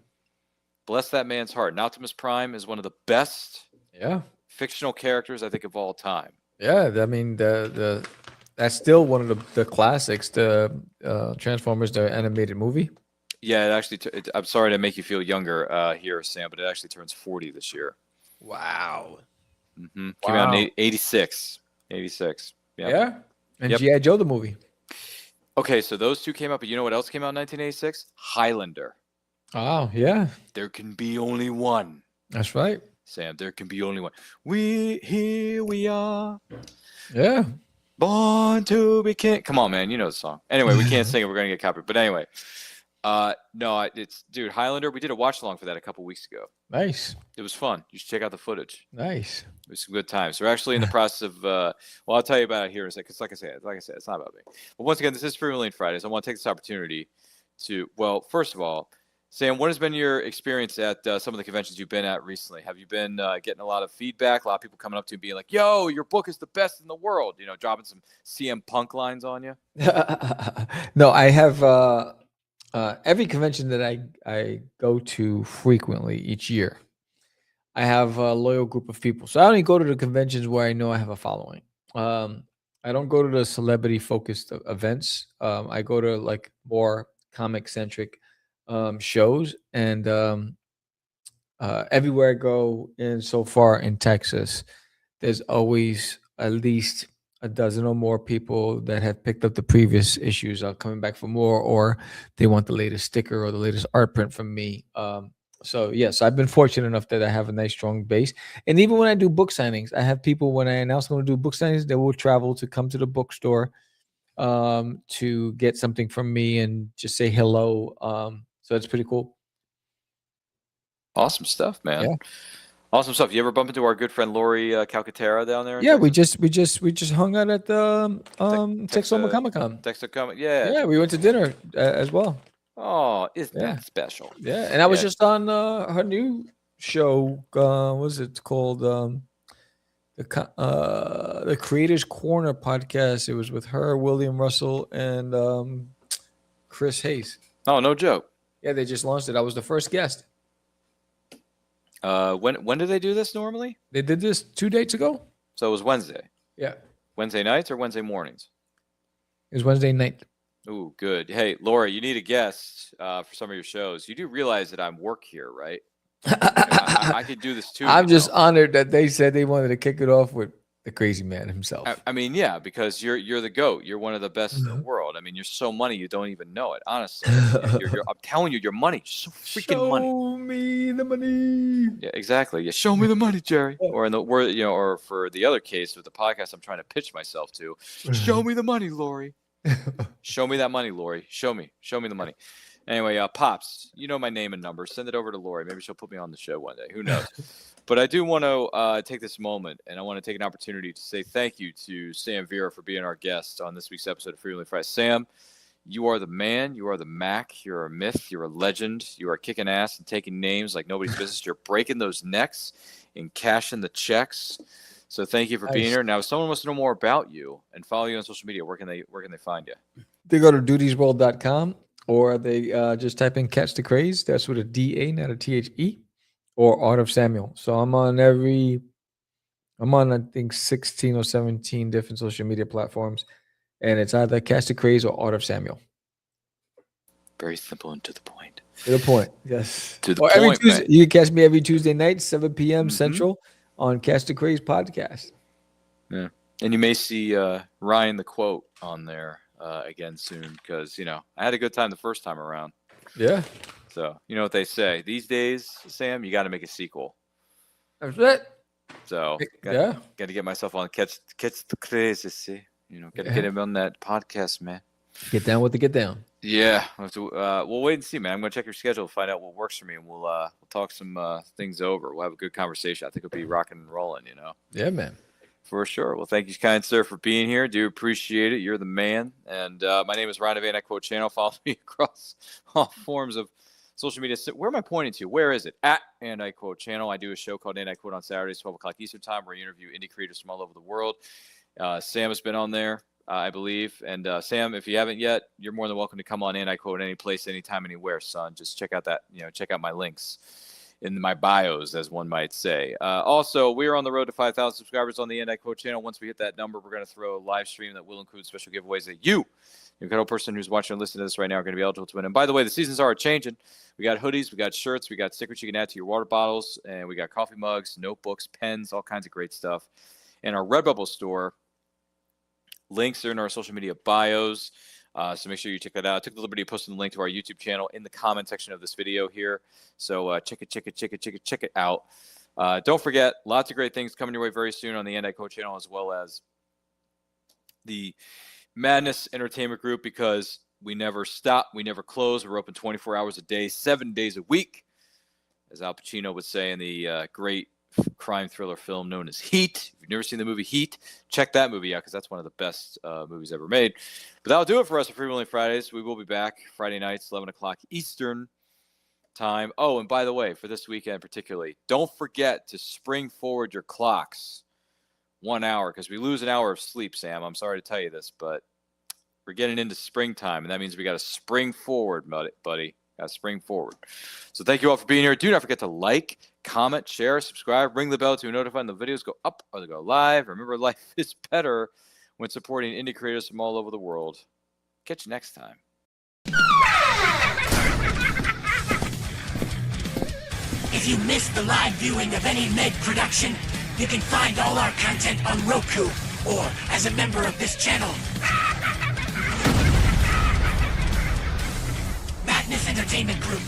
Bless that man's heart. And Optimus Prime is one of the best fictional characters, I think, of all time. Yeah, I mean that's still one of the classics, the Transformers, the animated movie. Yeah, it actually. I'm sorry to make you feel younger here, Sam, but it actually turns 40 this year. Wow. Mm-hmm. Came out in 86. 86. Yep. Yeah. And G.I. Joe the movie. Okay, so those two came out, but you know what else came out in 1986? Highlander. Oh, yeah. There can be only one. That's right. Sam, there can be only one. Here we are. Yeah. Born to be king. Come on, man. You know the song. Anyway, we can't sing it. We're going to get copied. But anyway, no, it's, dude, Highlander. We did a watch along for that a couple weeks ago. Nice. It was fun. You should check out the footage. Nice. It was some good times. We're actually in the process of, well, I'll tell you about it here in a second. Because like I said, it's not about me. But once again, this is FreeWheeling Fridays. I want to take this opportunity to, well, first of all, Sam, what has been your experience at some of the conventions you've been at recently? Have you been getting a lot of feedback? A lot of people coming up to you being like, yo, your book is the best in the world. You know, dropping some CM Punk lines on you? No, I have every convention that I go to frequently each year. I have a loyal group of people. So I only go to the conventions where I know I have a following. I don't go to the celebrity-focused events. I go to like more comic-centric shows, and everywhere I go in so far in Texas, there's always at least a dozen or more people that have picked up the previous issues, are coming back for more, or they want the latest sticker or the latest art print from me. So yes, I've been fortunate enough that I have a nice strong base. And even when I do book signings, I have people, when I announce I'm going to do book signings, they will travel to come to the bookstore to get something from me and just say hello. So it's pretty cool. Awesome stuff, man. Yeah. Awesome stuff. You ever bump into our good friend Lori Calcaterra down there? Yeah, we just hung out at the Texoma Comic Con. Texoma, yeah. Yeah, we went to dinner as well. Oh, isn't that special? Yeah, and I was just on her new show. What was it called? The Creators Corner podcast. It was with her, William Russell, and Chris Hayes. Oh, no joke. Yeah, they just launched it. I was the first guest. When do they do this normally? They did this 2 days ago. So it was Wednesday. Yeah. Wednesday nights or Wednesday mornings? It was Wednesday night. Ooh, good. Hey, Laura, you need a guest for some of your shows. You do realize that I'm work here, right? I could do this too. I'm just honored that they said they wanted to kick it off with the crazy man himself. I mean, yeah, because you're the GOAT. You're one of the best in the world. I mean, you're so money you don't even know it. Honestly, I'm telling you, your money, so freaking money. Show me the money. Yeah, exactly. Yeah, show me the money, Jerry. Or in the word, or for the other case with the podcast, I'm trying to pitch myself to. Show me the money, Lori. Show me that money, Lori. Show me the money. Anyway, Pops, you know my name and number. Send it over to Lori. Maybe she'll put me on the show one day. Who knows? But I do want to take this moment, and I want to take an opportunity to say thank you to Sam Vera for being our guest on this week's episode of Freewheeling Fridays. Sam, you are the man. You are the Mac. You're a myth. You're a legend. You are kicking ass and taking names like nobody's business. You're breaking those necks and cashing the checks. So thank you for being here. Now, if someone wants to know more about you and follow you on social media, where can they find you? They go to dutiesworld.com. Or they just type in Catch the Craze. That's with a D-A, not a T-H-E. Or Art of Samuel. So I'm on I think 16 or 17 different social media platforms. And it's either Catch the Craze or Art of Samuel. Very simple and to the point. To the point, yes. To the point, every Tuesday, you can catch me every Tuesday night, 7 p.m. Central on Catch the Craze podcast. Yeah. And you may see Ryan the Quote on there again soon because, I had a good time the first time around. Yeah. So, you know what they say. These days, Sam, you got to make a sequel. That's it. So, got to get myself on Catch the Crazy, see? Got to get him on that podcast, man. Get down with the get down. Yeah. We'll wait and see, man. I'm going to check your schedule to find out what works for me, and we'll talk some things over. We'll have a good conversation. I think it'll be rocking and rolling, Yeah, man. For sure. Well, thank you, kind sir, for being here. Do appreciate it. You're the man. And my name is Ryan of And I Quote Channel. Follow me across all forms of social media. Where am I pointing to? Where is it? At And I Quote Channel. I do a show called And I Quote on Saturdays, 12 o'clock Eastern Time, where I interview indie creators from all over the world. Sam has been on there, I believe. And Sam, if you haven't yet, you're more than welcome to come on And I Quote any place, anytime, anywhere, son. Just check out check out my links in my bios, as one might say. Also, we are on the road to 5,000 subscribers on the And I Quote channel. Once we hit that number, we're going to throw a live stream that will include special giveaways that you, the incredible person who's watching and listening to this right now, are going to be eligible to win. And by the way, the seasons are changing. We got hoodies, we got shirts, we got stickers you can add to your water bottles, and we got coffee mugs, notebooks, pens, all kinds of great stuff. And our Redbubble store, links are in our social media bios. So make sure you check that out. I took the liberty of posting the link to our YouTube channel in the comment section of this video here. So check it out. Don't forget, lots of great things coming your way very soon on the And I Quote channel, as well as the Madness Entertainment Group, because we never stop. We never close. We're open 24 hours a day, 7 days a week, as Al Pacino would say in the great crime thriller film known as Heat. If you've never seen the movie Heat, check that movie out because that's one of the best movies ever made. But that'll do it for us at Freewheeling Fridays. We will be back Friday nights, 11 o'clock Eastern time. Oh, and by the way, for this weekend particularly, don't forget to spring forward your clocks 1 hour because we lose an hour of sleep, Sam. I'm sorry to tell you this, but we're getting into springtime, and that means we got to spring forward, buddy. Got to spring forward. So thank you all for being here. Do not forget to like, comment, share, subscribe, ring the bell to notify when the videos go up or they go live. Remember, life is better when supporting indie creators from all over the world. Catch you next time. If you missed the live viewing of any Med production, you can find all our content on Roku or as a member of this channel. Madness Entertainment Group.